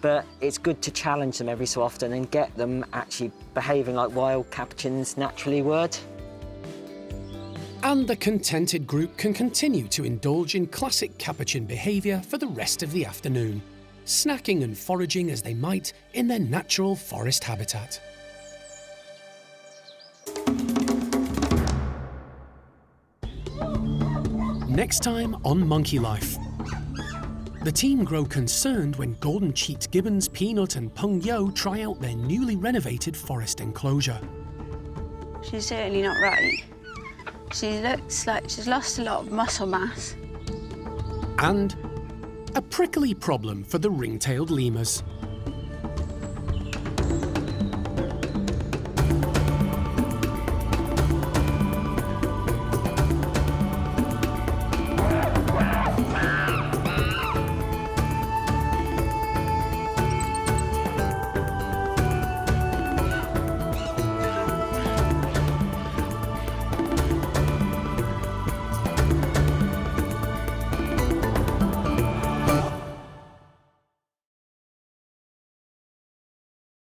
but it's good to challenge them every so often and get them actually behaving like wild capuchins naturally would. And the contented group can continue to indulge in classic capuchin behaviour for the rest of the afternoon, snacking and foraging as they might in their natural forest habitat. Next time on Monkey Life. The team grow concerned when golden-cheeked gibbons Peanut and Peng Yo try out their newly renovated forest enclosure. She's certainly not right. She looks like she's lost a lot of muscle mass. And a prickly problem for the ring-tailed lemurs.